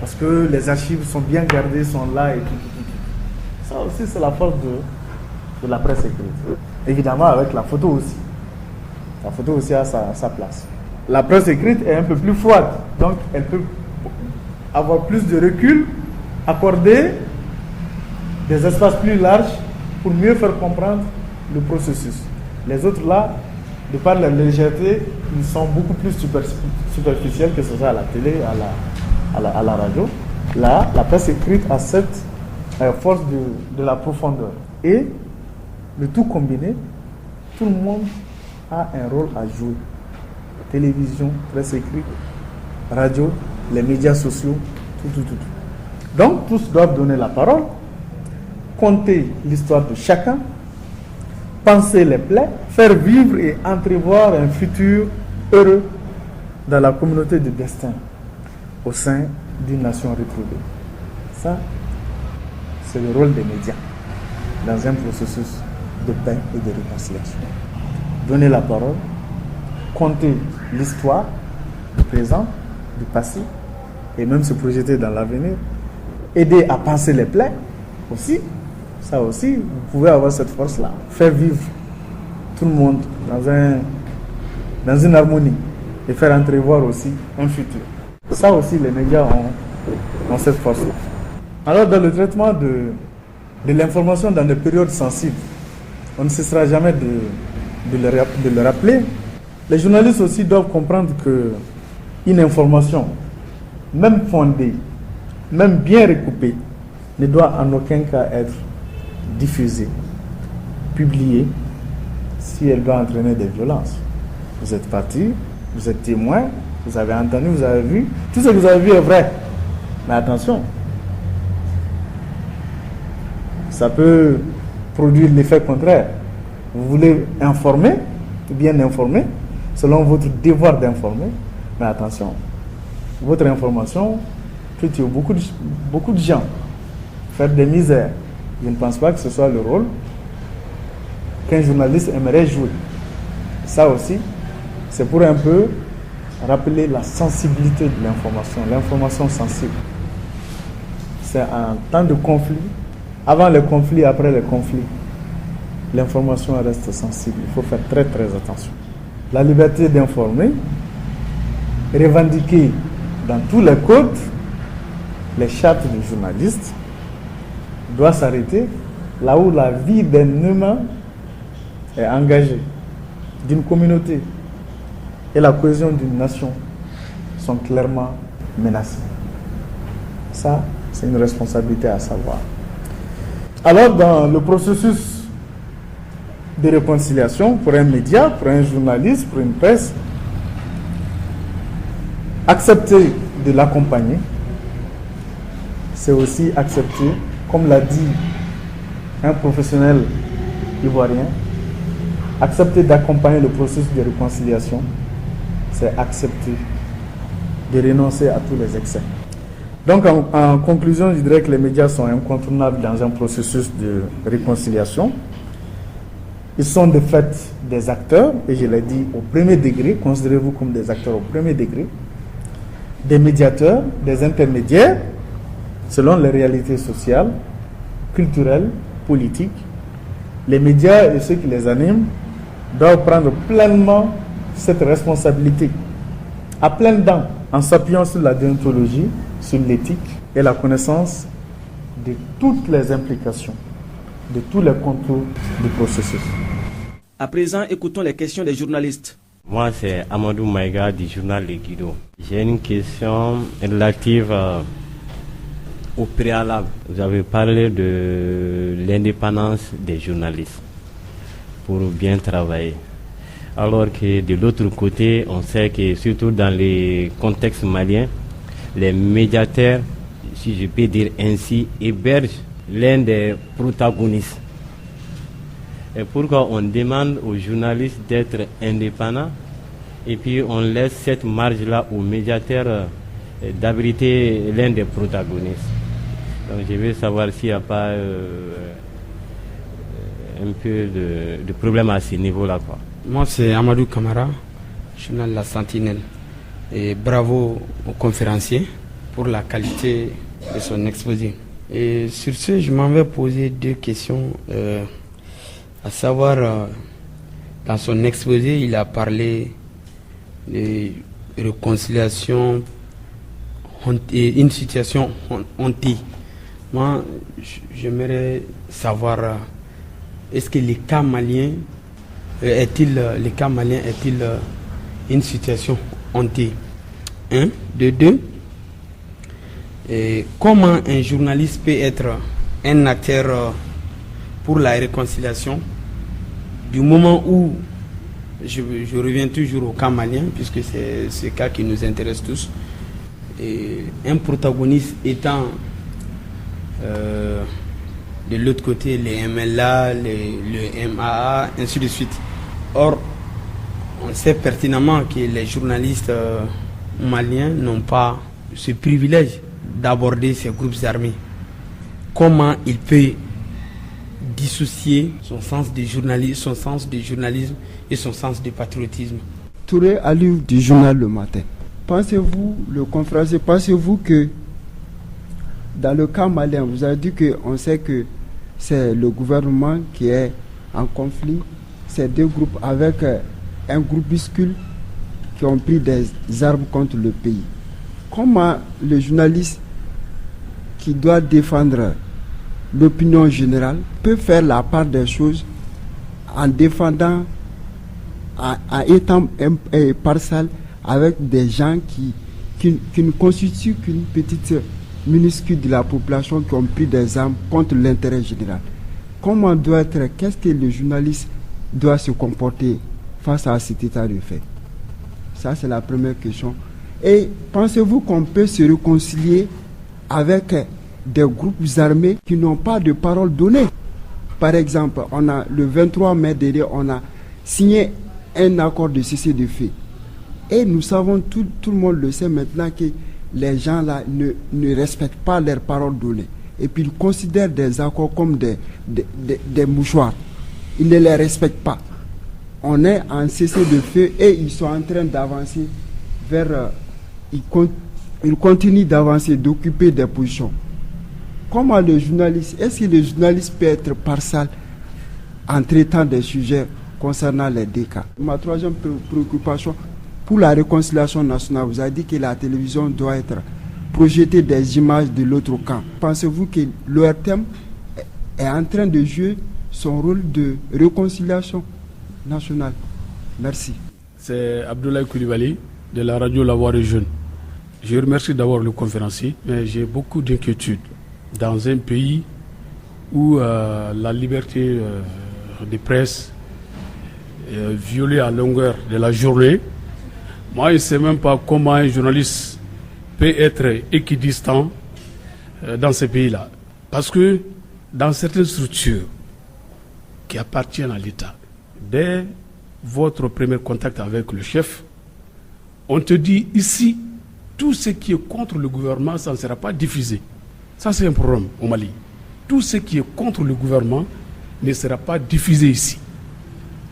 parce que les archives sont bien gardées, sont là et tout. Ça aussi, c'est la force de la presse écrite. Évidemment, avec la photo aussi. La photo aussi a sa place. La presse écrite est un peu plus froide, donc elle peut avoir plus de recul, accorder des espaces plus larges pour mieux faire comprendre le processus. Les autres là, de par leur légèreté, ils sont beaucoup plus superficiels, que ce soit à la télé, à la radio. Là, la presse écrite a cette force de la profondeur. Et le tout combiné, tout le monde a un rôle à jouer. Télévision, presse écrite, radio, les médias sociaux, tout. Donc, tous doivent donner la parole, conter l'histoire de chacun, penser les plaies, faire vivre et entrevoir un futur heureux dans la communauté de destin au sein d'une nation retrouvée. Ça, c'est le rôle des médias dans un processus de paix et de réconciliation. Donner la parole, conter l'histoire du présent, du passé, et même se projeter dans l'avenir. Aider à penser les plaies aussi. Ça aussi, vous pouvez avoir cette force-là. Faire vivre tout le monde dans une harmonie et faire entrevoir aussi un futur. Ça aussi, les médias ont cette force-là. Alors, dans le traitement de l'information dans des périodes sensibles, on ne cessera jamais de le rappeler. Les journalistes aussi doivent comprendre qu'une information, même fondée, même bien recoupée, ne doit en aucun cas être diffusée, publiée, si elle doit entraîner des violences. Vous êtes parti, vous êtes témoin, vous avez entendu, vous avez vu. Tout ce que vous avez vu est vrai. Mais attention, ça peut produire l'effet contraire. Vous voulez informer, bien informer, selon votre devoir d'informer, mais attention, votre information peut tuer beaucoup de gens, faire des misères. Je ne pense pas que ce soit le rôle qu'un journaliste aimerait jouer. Ça aussi, c'est pour un peu rappeler la sensibilité de l'information sensible. C'est un temps de conflit, avant les conflits, après les conflits. L'information reste sensible, il faut faire très très attention. La liberté d'informer, revendiquée dans tous les codes, les chartes du journaliste doivent s'arrêter là où la vie d'un humain est engagée, d'une communauté et la cohésion d'une nation sont clairement menacées. Ça, c'est une responsabilité à savoir. Alors, dans le processus de réconciliation, pour un média, pour un journaliste, pour une presse, accepter de l'accompagner, c'est aussi accepter, comme l'a dit un professionnel ivoirien, accepter d'accompagner le processus de réconciliation, c'est accepter de renoncer à tous les excès. Donc en conclusion, je dirais que les médias sont incontournables dans un processus de réconciliation. Ils sont de fait des acteurs, et je l'ai dit au premier degré, considérez-vous comme des acteurs au premier degré, des médiateurs, des intermédiaires, selon les réalités sociales, culturelles, politiques. Les médias et ceux qui les animent doivent prendre pleinement cette responsabilité, à pleines dents, en s'appuyant sur la déontologie, sur l'éthique et la connaissance de toutes les implications, de tous les contours du processus. À présent, écoutons les questions des journalistes. Moi, c'est Amadou Maïga du journal Le Guido. J'ai une question relative au préalable. Vous avez parlé de l'indépendance des journalistes pour bien travailler. Alors que de l'autre côté, on sait que surtout dans les contextes maliens, les médiateurs, si je peux dire ainsi, hébergent l'un des protagonistes. Et pourquoi on demande aux journalistes d'être indépendants et puis on laisse cette marge-là aux médiateurs d'abriter l'un des protagonistes. Donc je veux savoir s'il n'y a pas un peu de problème à ce niveau-là, quoi. Moi, c'est Amadou Kamara, journal La Sentinelle. Et bravo au conférencier pour la qualité de son exposé. Et sur ce, je m'en vais poser deux questions. À savoir, dans son exposé, il a parlé de réconciliation et une situation hontée. Moi, j'aimerais savoir, est-ce que le cas malien est-il une situation hontée? Un. De deux, comment un journaliste peut être un acteur pour la réconciliation du moment où, je reviens toujours au cas malien, puisque c'est ce cas qui nous intéresse tous, et un protagoniste étant de l'autre côté les MLA, le MAA, ainsi de suite. Or, on sait pertinemment que les journalistes maliens n'ont pas ce privilège d'aborder ces groupes armés. Comment il peut dissocier son sens de journalisme et son sens de patriotisme? Touré Aliou du journal Le Matin. Pensez-vous, le conférencier, pensez-vous que dans le cas malien, vous avez dit qu'on sait que c'est le gouvernement qui est en conflit, ces deux groupes avec un groupuscule qui ont pris des armes contre le pays. Comment le journaliste qui doit défendre l'opinion générale peut faire la part des choses en défendant, en étant impartial avec des gens qui ne constituent qu'une petite minuscule de la population qui ont pris des armes contre l'intérêt général? Qu'est-ce que le journaliste doit se comporter face à cet état de fait? Ça, c'est la première question. Et pensez-vous qu'on peut se réconcilier avec des groupes armés qui n'ont pas de parole donnée? Par exemple, le 23 mai dernier, on a signé un accord de cessez-le-feu. Et nous savons, tout le monde le sait maintenant, que les gens là ne respectent pas leurs paroles données. Et puis ils considèrent des accords comme des mouchoirs. Ils ne les respectent pas. On est en cessez-le-feu et ils sont en train d'avancer vers... Ils continuent d'avancer, d'occuper des positions. Comment le journaliste, est-ce que le journaliste peut être partial en traitant des sujets concernant les deux cas? Ma troisième préoccupation, pour la réconciliation nationale, vous avez dit que la télévision doit être projeter des images de l'autre camp. Pensez-vous que l'ORTM est en train de jouer son rôle de réconciliation nationale? Merci. C'est Abdoulaye Koulibaly de la radio La Voix des Jeunes. Je remercie d'abord le conférencier, mais j'ai beaucoup d'inquiétudes dans un pays où la liberté de presse est violée à longueur de la journée. Moi, je ne sais même pas comment un journaliste peut être équidistant dans ces pays-là. Parce que dans certaines structures qui appartiennent à l'État, dès votre premier contact avec le chef, on te dit ici, tout ce qui est contre le gouvernement, ça ne sera pas diffusé. Ça, c'est un problème au Mali. Tout ce qui est contre le gouvernement ne sera pas diffusé ici.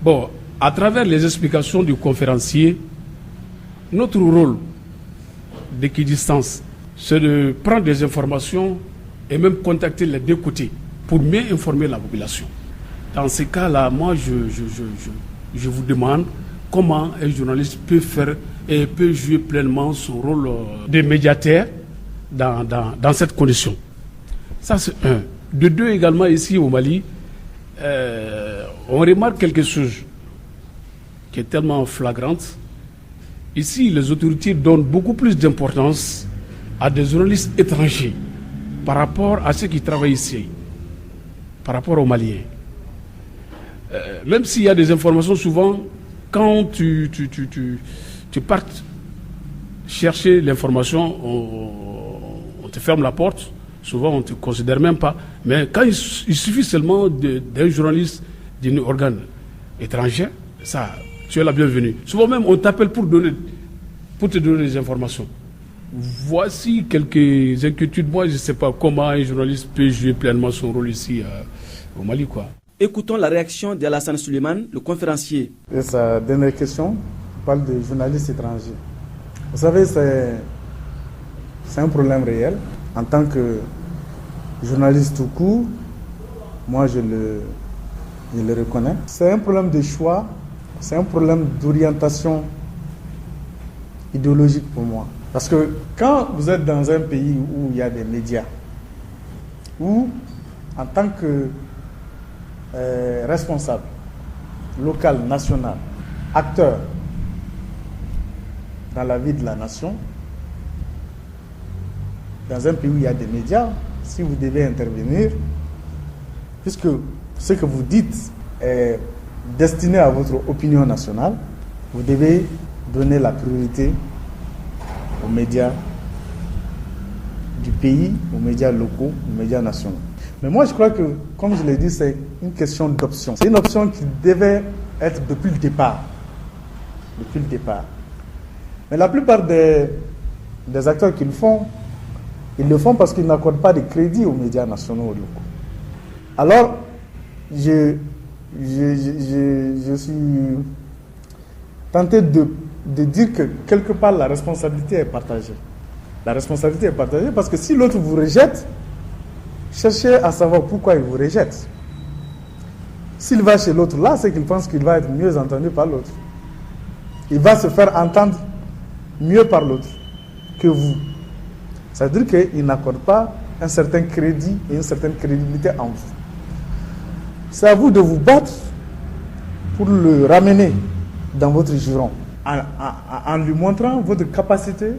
Bon, à travers les explications du conférencier, notre rôle d'équidistance, c'est de prendre des informations et même contacter les deux côtés pour mieux informer la population. Dans ces cas-là, moi, je vous demande comment un journaliste peut faire et peut jouer pleinement son rôle de médiateur dans cette condition. Ça, c'est un. De deux, également, ici au Mali, on remarque quelque chose qui est tellement flagrante. Ici, les autorités donnent beaucoup plus d'importance à des journalistes étrangers par rapport à ceux qui travaillent ici, par rapport aux Maliens. Même s'il y a des informations, souvent, quand tu partes chercher l'information, on te ferme la porte, souvent on ne te considère même pas. Mais quand il suffit seulement d'un journaliste d'un organe étranger, ça, tu es la bienvenue. Souvent même, on t'appelle pour te donner des informations. Voici quelques inquiétudes. Moi, je ne sais pas comment un journaliste peut jouer pleinement son rôle ici au Mali, quoi. Écoutons la réaction d'Alassane Suleiman, le conférencier. Et sa dernière question parle de journalistes étrangers. Vous savez, c'est un problème réel. En tant que journaliste tout court, moi je le reconnais. C'est un problème de choix, c'est un problème d'orientation idéologique pour moi. Parce que quand vous êtes dans un pays où il y a des médias, où en tant que responsable local, national, acteur dans la vie de la nation, dans un pays où il y a des médias, si vous devez intervenir, puisque ce que vous dites est destiné à votre opinion nationale, vous devez donner la priorité aux médias du pays, aux médias locaux, aux médias nationaux. Mais moi, je crois que, comme je l'ai dit, c'est une question d'option. C'est une option qui devait être depuis le départ. Depuis le départ. Mais la plupart des acteurs qui le font, ils le font parce qu'ils n'accordent pas de crédit aux médias nationaux ou locaux. Alors, je suis tenté de dire que quelque part, la responsabilité est partagée. La responsabilité est partagée parce que si l'autre vous rejette, cherchez à savoir pourquoi il vous rejette. S'il va chez l'autre là, c'est qu'il pense qu'il va être mieux entendu par l'autre. Il va se faire entendre mieux par l'autre que vous. Ça veut dire qu'il n'accorde pas un certain crédit et une certaine crédibilité en vous. C'est à vous de vous battre pour le ramener dans votre giron, en lui montrant votre capacité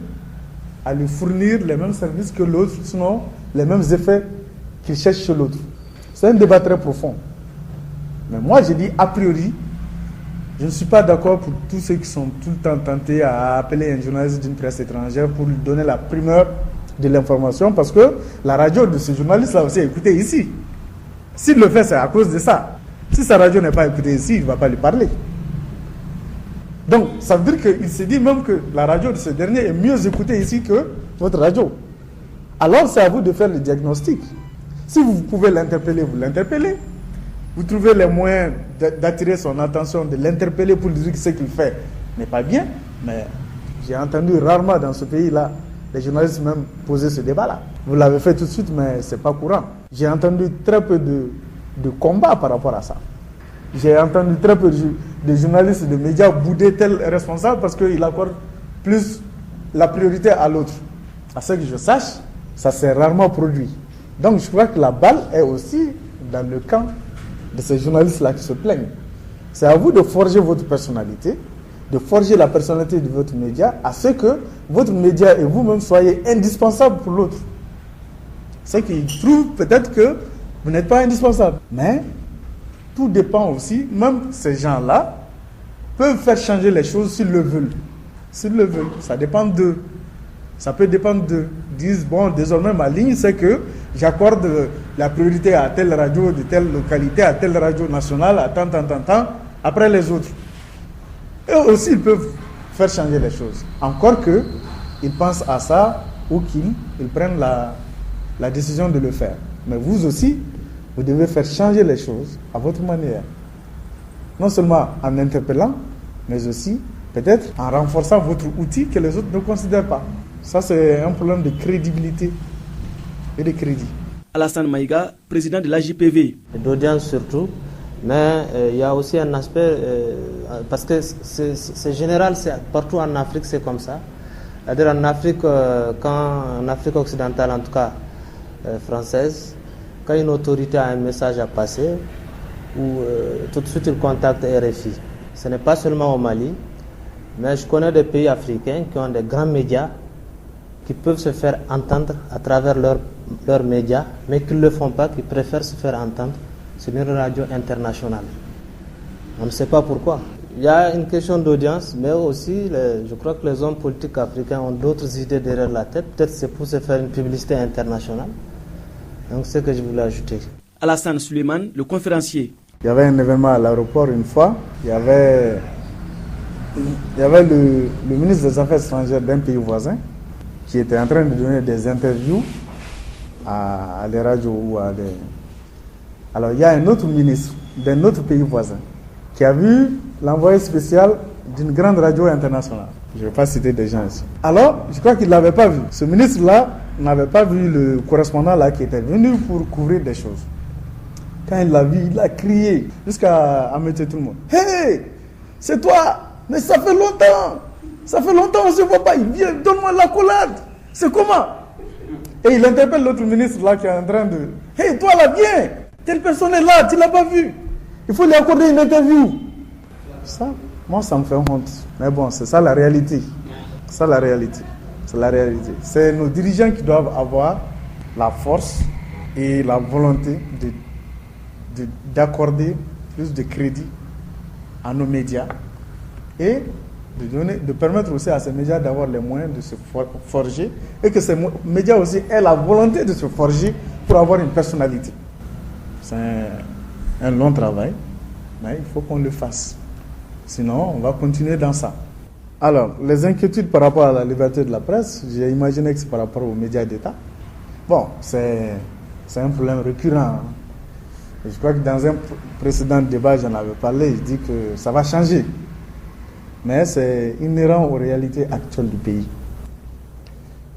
à lui fournir les mêmes services que l'autre, sinon les mêmes effets qu'il cherche chez l'autre. C'est un débat très profond. Mais moi, je dis a priori, je ne suis pas d'accord pour tous ceux qui sont tout le temps tentés à appeler un journaliste d'une presse étrangère pour lui donner la primeur de l'information, parce que la radio de ce journaliste-là aussi est écoutée ici. S'il le fait, c'est à cause de ça. Si sa radio n'est pas écoutée ici, il ne va pas lui parler. Donc, ça veut dire qu'il se dit même que la radio de ce dernier est mieux écoutée ici que votre radio. Alors, c'est à vous de faire le diagnostic. Si vous pouvez l'interpeller, vous l'interpellez. Vous trouvez les moyens d'attirer son attention, de l'interpeller pour lui dire que ce qu'il fait n'est pas bien. Mais j'ai entendu rarement dans ce pays-là les journalistes même poser ce débat-là. Vous l'avez fait tout de suite, mais ce n'est pas courant. J'ai entendu très peu de combats par rapport à ça. J'ai entendu très peu de journalistes de médias bouder tel responsable parce qu'il accorde plus la priorité à l'autre. À ce que je sache, ça s'est rarement produit. Donc je crois que la balle est aussi dans le camp de ces journalistes-là qui se plaignent. C'est à vous de forger votre personnalité, de forger la personnalité de votre média, à ce que votre média et vous-même soyez indispensables pour l'autre. C'est qu'ils trouvent peut-être que vous n'êtes pas indispensable. Mais tout dépend aussi, même ces gens-là peuvent faire changer les choses s'ils le veulent. S'ils le veulent, ça dépend d'eux. Ça peut dépendre d'eux. Ils disent, bon, désormais ma ligne, c'est que j'accorde la priorité à telle radio de telle localité, à telle radio nationale, à tant, après les autres. Eux aussi, ils peuvent faire changer les choses. Encore qu'ils pensent à ça ou qu'ils prennent la décision de le faire. Mais vous aussi, vous devez faire changer les choses à votre manière. Non seulement en interpellant, mais aussi peut-être en renforçant votre outil que les autres ne considèrent pas. Ça, c'est un problème de crédibilité et de crédit. Alassane Maïga, président de l'AJPV. D'audience surtout, mais il y a aussi un aspect, parce que c'est général, partout en Afrique c'est comme ça. C'est-à-dire en Afrique, en Afrique occidentale en tout cas, française, quand une autorité a un message à passer, tout de suite il contacte RFI. Ce n'est pas seulement au Mali, mais je connais des pays africains qui ont des grands médias qui peuvent se faire entendre à travers leurs médias, mais qui ne le font pas, qui préfèrent se faire entendre sur une radio internationale. On ne sait pas pourquoi. Il y a une question d'audience, mais aussi, je crois que les hommes politiques africains ont d'autres idées derrière la tête. Peut-être c'est pour se faire une publicité internationale. Donc c'est ce que je voulais ajouter. Alassane Suleiman, le conférencier. Il y avait un événement à l'aéroport une fois. Il y avait le ministre des Affaires étrangères d'un pays voisin qui était en train de donner des interviews à des radios ou à des... Alors il y a un autre ministre d'un autre pays voisin qui a vu l'envoyé spécial d'une grande radio internationale. Je ne vais pas citer des gens ici. Alors, je crois qu'il ne l'avait pas vu. Ce ministre-là n'avait pas vu le correspondant là qui était venu pour couvrir des choses. Quand il l'a vu, il a crié jusqu'à mettre tout le monde. Hey, c'est toi! Mais ça fait longtemps! Ça fait longtemps on ne se voit pas. Il vient, donne-moi la collade. C'est comment? Et il interpelle l'autre ministre là qui est en train de... Hey, toi là, viens! Telle personne est là, tu ne l'as pas vu. Il faut lui accorder une interview. Ça, moi, ça me fait honte. Mais bon, c'est ça la réalité. C'est ça la réalité. C'est la réalité. C'est nos dirigeants qui doivent avoir la force et la volonté d'accorder plus de crédit à nos médias et de permettre aussi à ces médias d'avoir les moyens de se forger et que ces médias aussi aient la volonté de se forger pour avoir une personnalité. C'est un long travail, mais il faut qu'on le fasse. Sinon, on va continuer dans ça. Alors, les inquiétudes par rapport à la liberté de la presse, j'ai imaginé que c'est par rapport aux médias d'État. Bon, c'est un problème récurrent. Je crois que dans un précédent débat, j'en avais parlé, je dis que ça va changer. Mais c'est inhérent aux réalités actuelles du pays.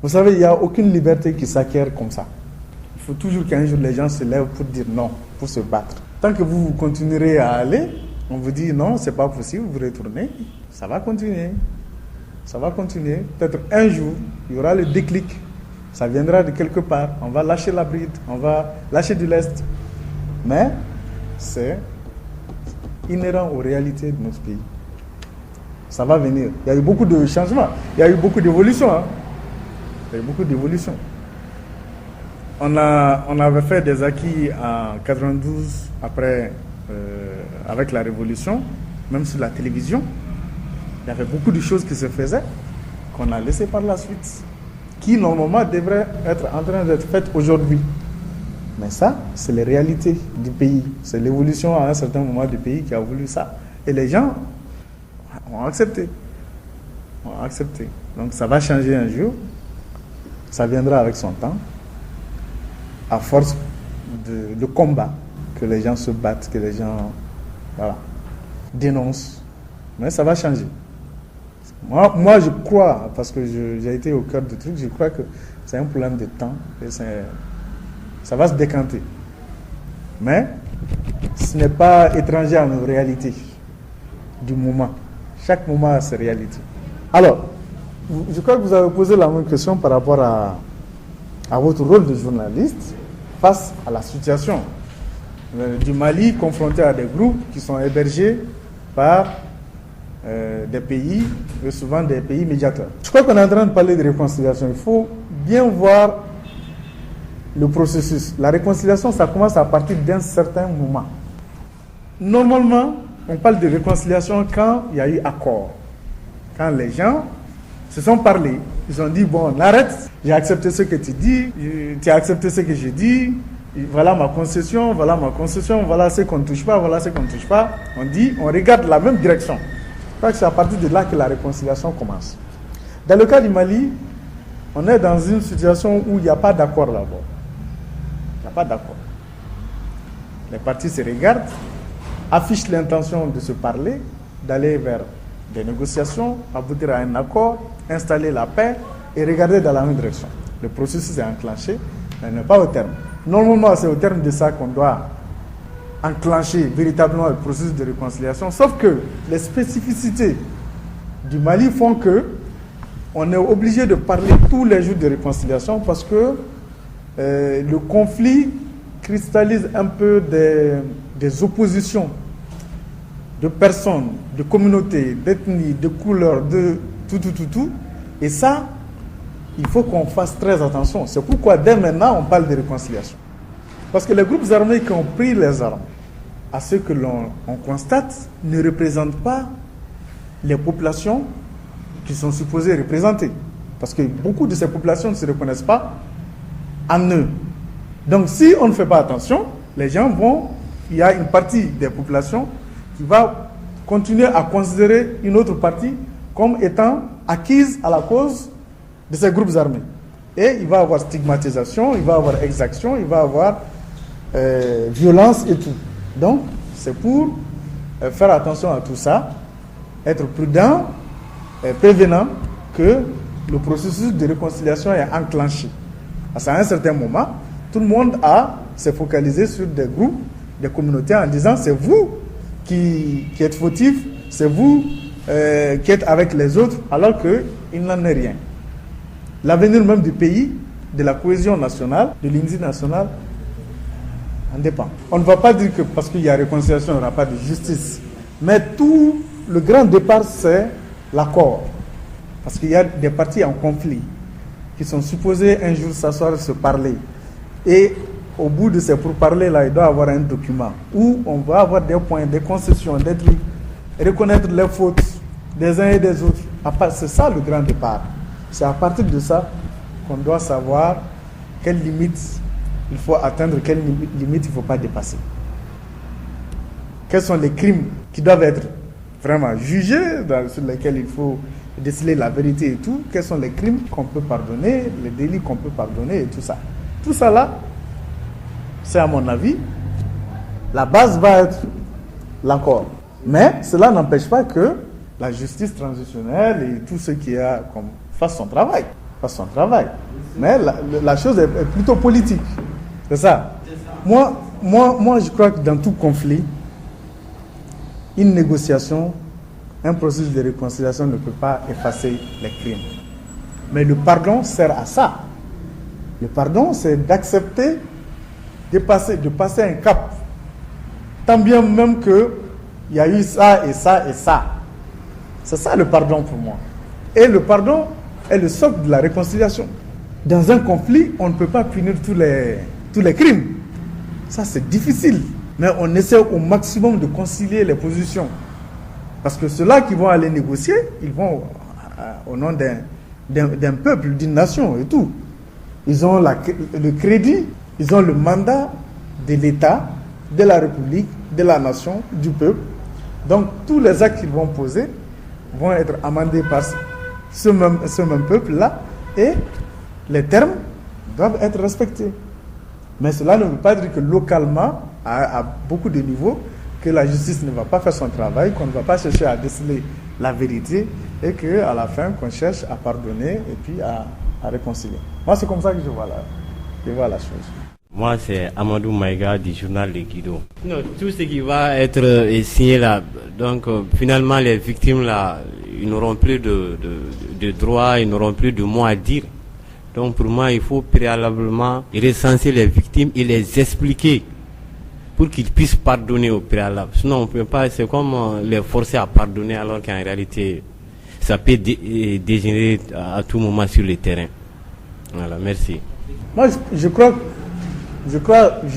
Vous savez, il n'y a aucune liberté qui s'acquiert comme ça. Il faut toujours qu'un jour les gens se lèvent pour dire non, pour se battre. Tant que vous continuerez à aller, on vous dit non, c'est pas possible, vous retournez, ça va continuer. Ça va continuer. Peut-être un jour, il y aura le déclic. Ça viendra de quelque part. On va lâcher la bride, on va lâcher du lest. Mais c'est inhérent aux réalités de notre pays. Ça va venir. Il y a eu beaucoup de changements. Il y a eu beaucoup d'évolutions. Il y a eu beaucoup d'évolutions. On avait fait des acquis en 92 après, avec la Révolution, même sur la télévision. Il y avait beaucoup de choses qui se faisaient qu'on a laissées par la suite, qui normalement devraient être en train d'être faites aujourd'hui. Mais ça, c'est les réalités du pays. C'est l'évolution à un certain moment du pays qui a voulu ça. Et les gens ont accepté. Donc ça va changer un jour. Ça viendra avec son temps. À force de combat, que les gens se battent, que les gens dénoncent. Mais ça va changer. Moi, je crois, parce que j'ai été au cœur du truc, je crois que c'est un problème de temps. Et ça va se décanter. Mais ce n'est pas étranger à nos réalités du moment. Chaque moment a ses réalités. Alors, Je crois que vous avez posé la même question par rapport à votre rôle de journaliste face à la situation du Mali confronté à des groupes qui sont hébergés par des pays, et souvent des pays médiateurs. Je crois qu'on est en train de parler de réconciliation. Il faut bien voir le processus. La réconciliation, ça commence à partir d'un certain moment. Normalement, on parle de réconciliation quand il y a eu accord. Quand les gens se sont parlé, ils ont dit, bon, on arrête, j'ai accepté ce que tu dis, tu as accepté ce que j'ai dit, voilà ma concession, voilà ce qu'on ne touche pas, voilà ce qu'on ne touche pas. On dit, on regarde la même direction. Je crois que c'est à partir de là que la réconciliation commence. Dans le cas du Mali, on est dans une situation où il n'y a pas d'accord d'abord. Il n'y a pas d'accord. Les partis se regardent, affichent l'intention de se parler, d'aller vers des négociations, aboutir à un accord, installer la paix et regarder dans la même direction. Le processus est enclenché, mais n'est pas au terme. Normalement, c'est au terme de ça qu'on doit enclencher véritablement le processus de réconciliation, sauf que les spécificités du Mali font que on est obligé de parler tous les jours de réconciliation parce que le conflit cristallise un peu des oppositions de personnes, de communautés, d'ethnies, de couleurs, de tout. Et ça, il faut qu'on fasse très attention. C'est pourquoi dès maintenant, on parle de réconciliation. Parce que les groupes armés qui ont pris les armes, à ce que l'on constate, ne représentent pas les populations qui sont supposées représenter. Parce que beaucoup de ces populations ne se reconnaissent pas en eux. Donc si on ne fait pas attention, les gens vont... Il y a une partie des populations qui va continuer à considérer une autre partie comme étant acquise à la cause de ces groupes armés. Et il va y avoir stigmatisation, il va y avoir exaction, il va y avoir violence et tout. Donc, c'est pour faire attention à tout ça, être prudent, prévenant que le processus de réconciliation est enclenché. Parce qu'à un certain moment, tout le monde s'est focalisé sur des groupes, des communautés en disant c'est vous qui êtes fautifs, c'est vous qui êtes avec les autres, alors qu'il n'en est rien. L'avenir même du pays, de la cohésion nationale, de l'unité nationale, en dépend. On ne va pas dire que parce qu'il y a réconciliation, il n'y aura pas de justice. Mais tout le grand départ, c'est l'accord. Parce qu'il y a des partis en conflit qui sont supposés un jour s'asseoir et se parler. Et au bout de ces pourparlers-là, il doit y avoir un document où on va avoir des points, des concessions, des trucs, reconnaître les fautes des uns et des autres. C'est ça le grand départ. C'est à partir de ça qu'on doit savoir quelles limites il faut atteindre, quelles limites il ne faut pas dépasser. Quels sont les crimes qui doivent être vraiment jugés, sur lesquels il faut déceler la vérité et tout. Quels sont les crimes qu'on peut pardonner, les délits qu'on peut pardonner et tout ça. Tout ça là, c'est à mon avis, la base va être l'accord. Mais cela n'empêche pas que la justice transitionnelle et tout ce qu'il y a comme fasse son travail. Mais la chose est plutôt politique. C'est ça. Moi, je crois que dans tout conflit, une négociation, un processus de réconciliation ne peut pas effacer les crimes. Mais le pardon sert à ça. Le pardon, c'est d'accepter de passer un cap. Tant bien même qu'il y a eu ça et ça et ça. C'est ça le pardon pour moi. Et le pardon est le socle de la réconciliation. Dans un conflit, on ne peut pas punir tous les crimes. Ça, c'est difficile. Mais on essaie au maximum de concilier les positions. Parce que ceux-là qui vont aller négocier, ils vont au nom d'un peuple, d'une nation et tout. Ils ont le crédit, ils ont le mandat de l'État, de la République, de la nation, du peuple. Donc, tous les actes qu'ils vont poser vont être amendés par ce même peuple-là et les termes doivent être respectés. Mais cela ne veut pas dire que localement, à beaucoup de niveaux, que la justice ne va pas faire son travail, qu'on ne va pas chercher à déceler la vérité et qu'à la fin, qu'on cherche à pardonner et puis à réconcilier. Moi, c'est comme ça que je vois la chose. Moi, c'est Amadou Maïga du journal Le Guido. Non, tout ce qui va être signé là, donc finalement les victimes là, ils n'auront plus de droits, ils n'auront plus de mots à dire. Donc pour moi, il faut préalablement recenser les victimes et les expliquer pour qu'ils puissent pardonner au préalable. Sinon, on peut pas, c'est comme les forcer à pardonner alors qu'en réalité, ça peut dégénérer à tout moment sur le terrain. Voilà, merci. Moi, je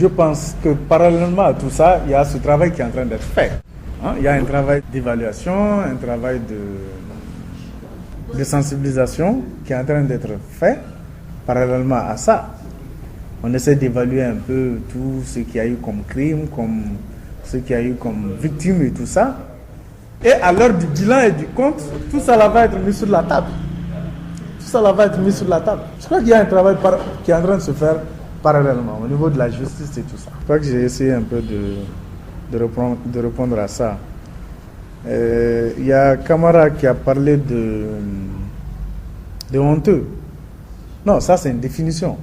pense que parallèlement à tout ça, il y a ce travail qui est en train d'être fait. Il y a un travail d'évaluation, un travail de sensibilisation qui est en train d'être fait. Parallèlement à ça, on essaie d'évaluer un peu tout ce qu'il y a eu comme crime, comme ce qu'il y a eu comme victime et tout ça. Et à l'heure du bilan et du compte, tout ça là va être mis sur la table. Tout ça là va être mis sur la table. Je crois qu'il y a un travail qui est en train de se faire parallèlement au niveau de la justice et tout ça. Je crois que j'ai essayé un peu de répondre à ça. Il y a Camara qui a parlé de honteux. Non, ça c'est une définition.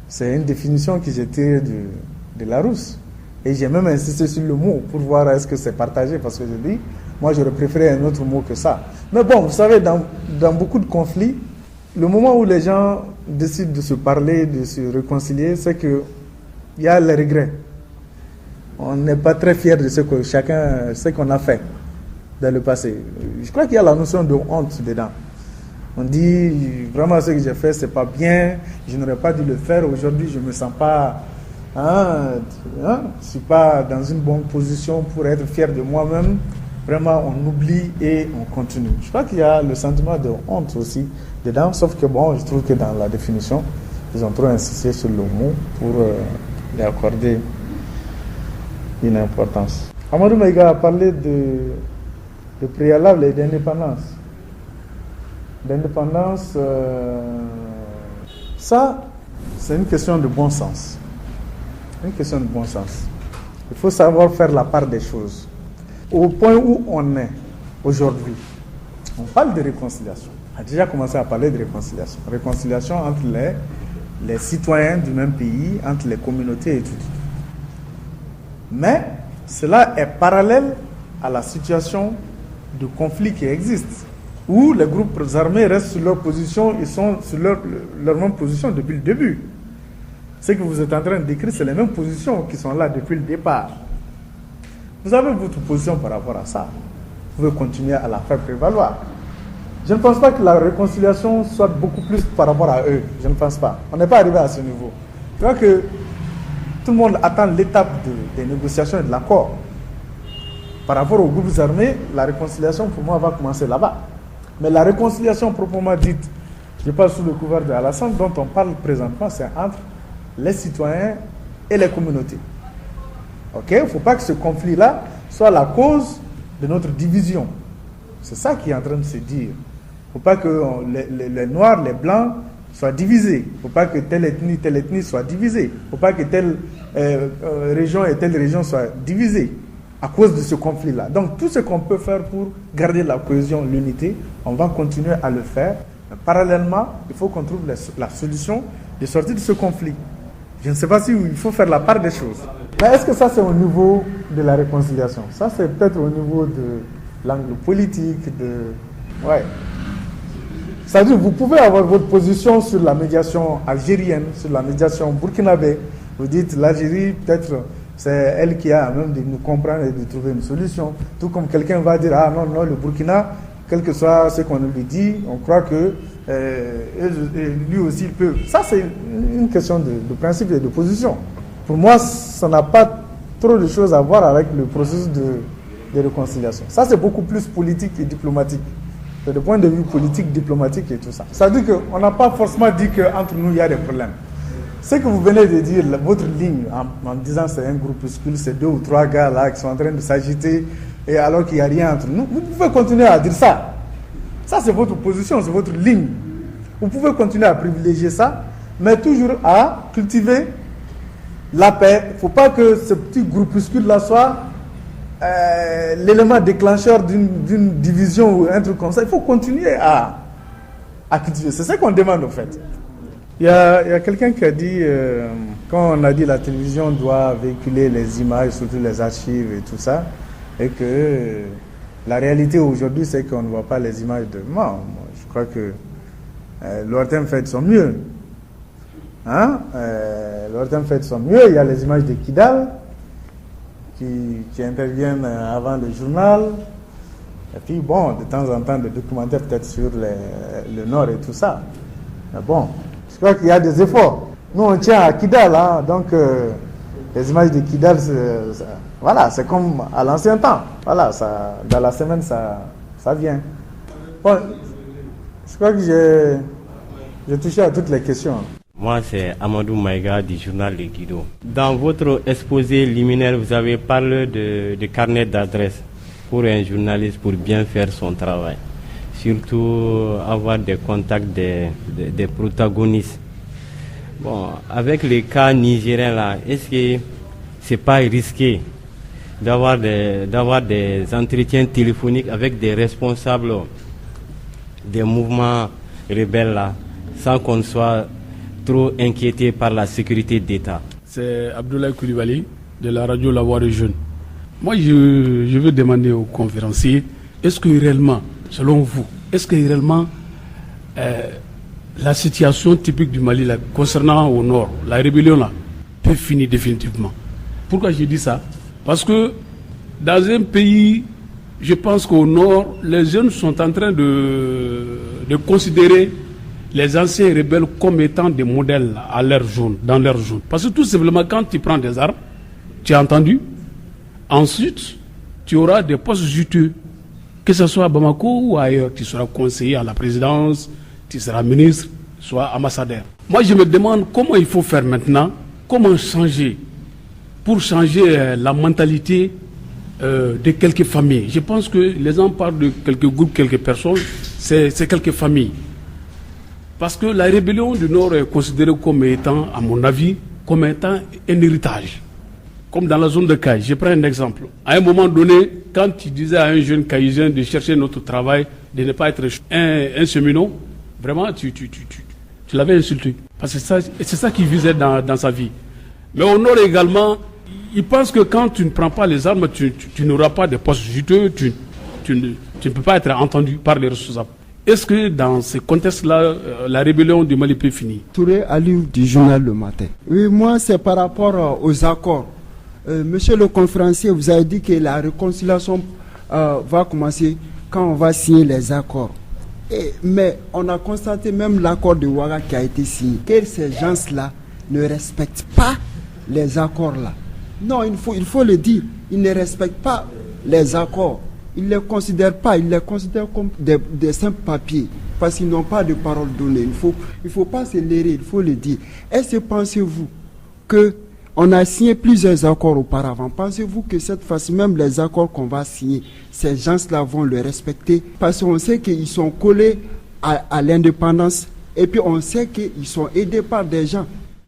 C'est une définition que j'ai tirée de Larousse. Et j'ai même insisté sur le mot pour voir est-ce que c'est partagé. Parce que je dis, moi j'aurais préféré un autre mot que ça. Mais bon, vous savez, dans beaucoup de conflits, le moment où les gens décident de se parler, de se réconcilier, c'est qu'il y a le regret. On n'est pas très fiers de ce qu'on a fait dans le passé. Je crois qu'il y a la notion de honte dedans. On dit vraiment ce que j'ai fait, c'est pas bien, je n'aurais pas dû le faire, aujourd'hui je me sens pas, je suis pas dans une bonne position pour être fier de moi-même. Vraiment, on oublie et on continue. Je crois qu'il y a le sentiment de honte aussi dedans, sauf que bon, je trouve que dans la définition, ils ont trop insisté sur le mot pour lui accorder une importance. Amadou Maïga a parlé de préalable et d'indépendance. L'indépendance, ça, c'est une question de bon sens. Une question de bon sens. Il faut savoir faire la part des choses. Au point où on est aujourd'hui, on parle de réconciliation. On a déjà commencé à parler de réconciliation. Réconciliation entre les citoyens du même pays, entre les communautés et tout. Mais cela est parallèle à la situation de conflit qui existe, où les groupes armés restent sur leur position, ils sont sur leur même position depuis le début. Ce que vous êtes en train de décrire, c'est les mêmes positions qui sont là depuis le départ. Vous avez votre position par rapport à ça. Vous pouvez continuer à la faire prévaloir. Je ne pense pas que la réconciliation soit beaucoup plus par rapport à eux. Je ne pense pas. On n'est pas arrivé à ce niveau. Je crois que tout le monde attend l'étape des négociations et de l'accord. Par rapport aux groupes armés, la réconciliation pour moi va commencer là-bas. Mais la réconciliation proprement dite, je parle sous le couvert de Alassane, dont on parle présentement, c'est entre les citoyens et les communautés. Ok, il ne faut pas que ce conflit-là soit la cause de notre division. C'est ça qui est en train de se dire. Il ne faut pas que les Noirs, les Blancs soient divisés. Il ne faut pas que telle ethnie soit divisée. Il ne faut pas que telle région et telle région soient divisées à cause de ce conflit-là. Donc tout ce qu'on peut faire pour garder la cohésion, l'unité, on va continuer à le faire. Mais parallèlement, il faut qu'on trouve la solution de sortir de ce conflit. Je ne sais pas si il faut faire la part des choses. Mais est-ce que ça c'est au niveau de la réconciliation? Ça c'est peut-être au niveau de l'angle politique, ouais. C'est-à-dire vous pouvez avoir votre position sur la médiation algérienne, sur la médiation burkinabé. Vous dites l'Algérie, peut-être c'est elle qui a à même de nous comprendre et de trouver une solution. Tout comme quelqu'un va dire, ah non, le Burkina, quel que soit ce qu'on lui dit, on croit que lui aussi il peut. Ça c'est une question de principe et de position. Pour moi, ça n'a pas trop de choses à voir avec le processus de réconciliation. Ça c'est beaucoup plus politique et diplomatique. C'est du point de vue politique, diplomatique et tout ça. Ça veut dire qu'on n'a pas forcément dit qu'entre nous il y a des problèmes. Ce que vous venez de dire, votre ligne, en disant c'est un groupuscule, c'est 2 ou 3 gars là qui sont en train de s'agiter, et alors qu'il n'y a rien entre nous, vous pouvez continuer à dire ça. Ça c'est votre position, c'est votre ligne. Vous pouvez continuer à privilégier ça, mais toujours à cultiver la paix. Il ne faut pas que ce petit groupuscule là soit l'élément déclencheur d'une division ou un truc comme ça. Il faut continuer à cultiver. C'est ce qu'on demande en fait. Il y a quelqu'un qui a dit, quand on a dit la télévision doit véhiculer les images, surtout les archives et tout ça, et que La réalité aujourd'hui, c'est qu'on ne voit pas les images de moi. Je crois que l'ORTM fait de son mieux. L'ORTM fait de son mieux. Il y a les images de Kidal qui interviennent avant le journal. Et puis, bon, de temps en temps, des documentaires peut-être sur le Nord et tout ça. Mais bon, je crois qu'il y a des efforts. Nous, on tient à Kidal, donc les images de Kidal, voilà, c'est comme à l'ancien temps. Voilà, ça, dans la semaine, ça vient. Bon, je crois que j'ai touché à toutes les questions. Moi, c'est Amadou Maïga du journal Le Guido. Dans votre exposé liminaire, vous avez parlé de carnet d'adresse pour un journaliste pour bien faire son travail. Surtout avoir des contacts des protagonistes. Bon, avec les cas nigériens là, est-ce que c'est pas risqué d'avoir des entretiens téléphoniques avec des responsables des mouvements rebelles là, sans qu'on soit trop inquiété par la sécurité d'État? C'est Abdoulaye Koulibaly de la radio La Voix des Jeunes. Moi, je veux demander aux conférenciers, est-ce que réellement, selon vous, est-ce que réellement la situation typique du Mali là, concernant au nord, la rébellion là, peut finir définitivement? Pourquoi je dis ça? Parce que dans un pays, je pense qu'au nord, les jeunes sont en train de considérer les anciens rebelles comme étant des modèles à leur zone, dans leur zone. Parce que tout simplement, quand tu prends des armes, tu as entendu, ensuite, tu auras des postes juteux, que ce soit à Bamako ou ailleurs. Tu seras conseiller à la présidence, tu seras ministre, soit ambassadeur. Moi, je me demande comment il faut faire maintenant, comment changer, pour changer la mentalité de quelques familles. Je pense que les gens parlent de quelques groupes, quelques personnes, c'est quelques familles. Parce que la rébellion du Nord est considérée comme étant, à mon avis, comme étant un héritage. Comme dans la zone de Caille. Je prends un exemple. À un moment donné, quand tu disais à un jeune Caïsien de chercher notre travail, de ne pas être un cheminot, vraiment, tu l'avais insulté. Parce que c'est ça qu'il visait dans sa vie. Mais au Nord également, il pense que quand tu ne prends pas les armes, tu n'auras pas de postes juteux, tu ne peux pas être entendu par les responsables. Est-ce que dans ce contexte-là, la rébellion du Mali peut finir? Touré Aliou du journal Le Matin. Oui, moi, c'est par rapport aux accords. Monsieur le conférencier, vous avez dit que la réconciliation va commencer quand on va signer les accords. Mais on a constaté même l'accord de Ouaga qui a été signé, que ces gens-là ne respectent pas les accords-là. Non, il faut le dire, ils ne respectent pas les accords. Ils ne les considèrent pas, ils les considèrent comme des simples papiers, parce qu'ils n'ont pas de parole donnée. Il faut pas se leurrer, il faut le dire. Est-ce que pensez-vous qu'on a signé plusieurs accords auparavant? Pensez-vous que cette fois-ci, même les accords qu'on va signer, ces gens-là vont le respecter? Parce qu'on sait qu'ils sont collés à l'indépendance, et puis on sait qu'ils sont aidés par des gens.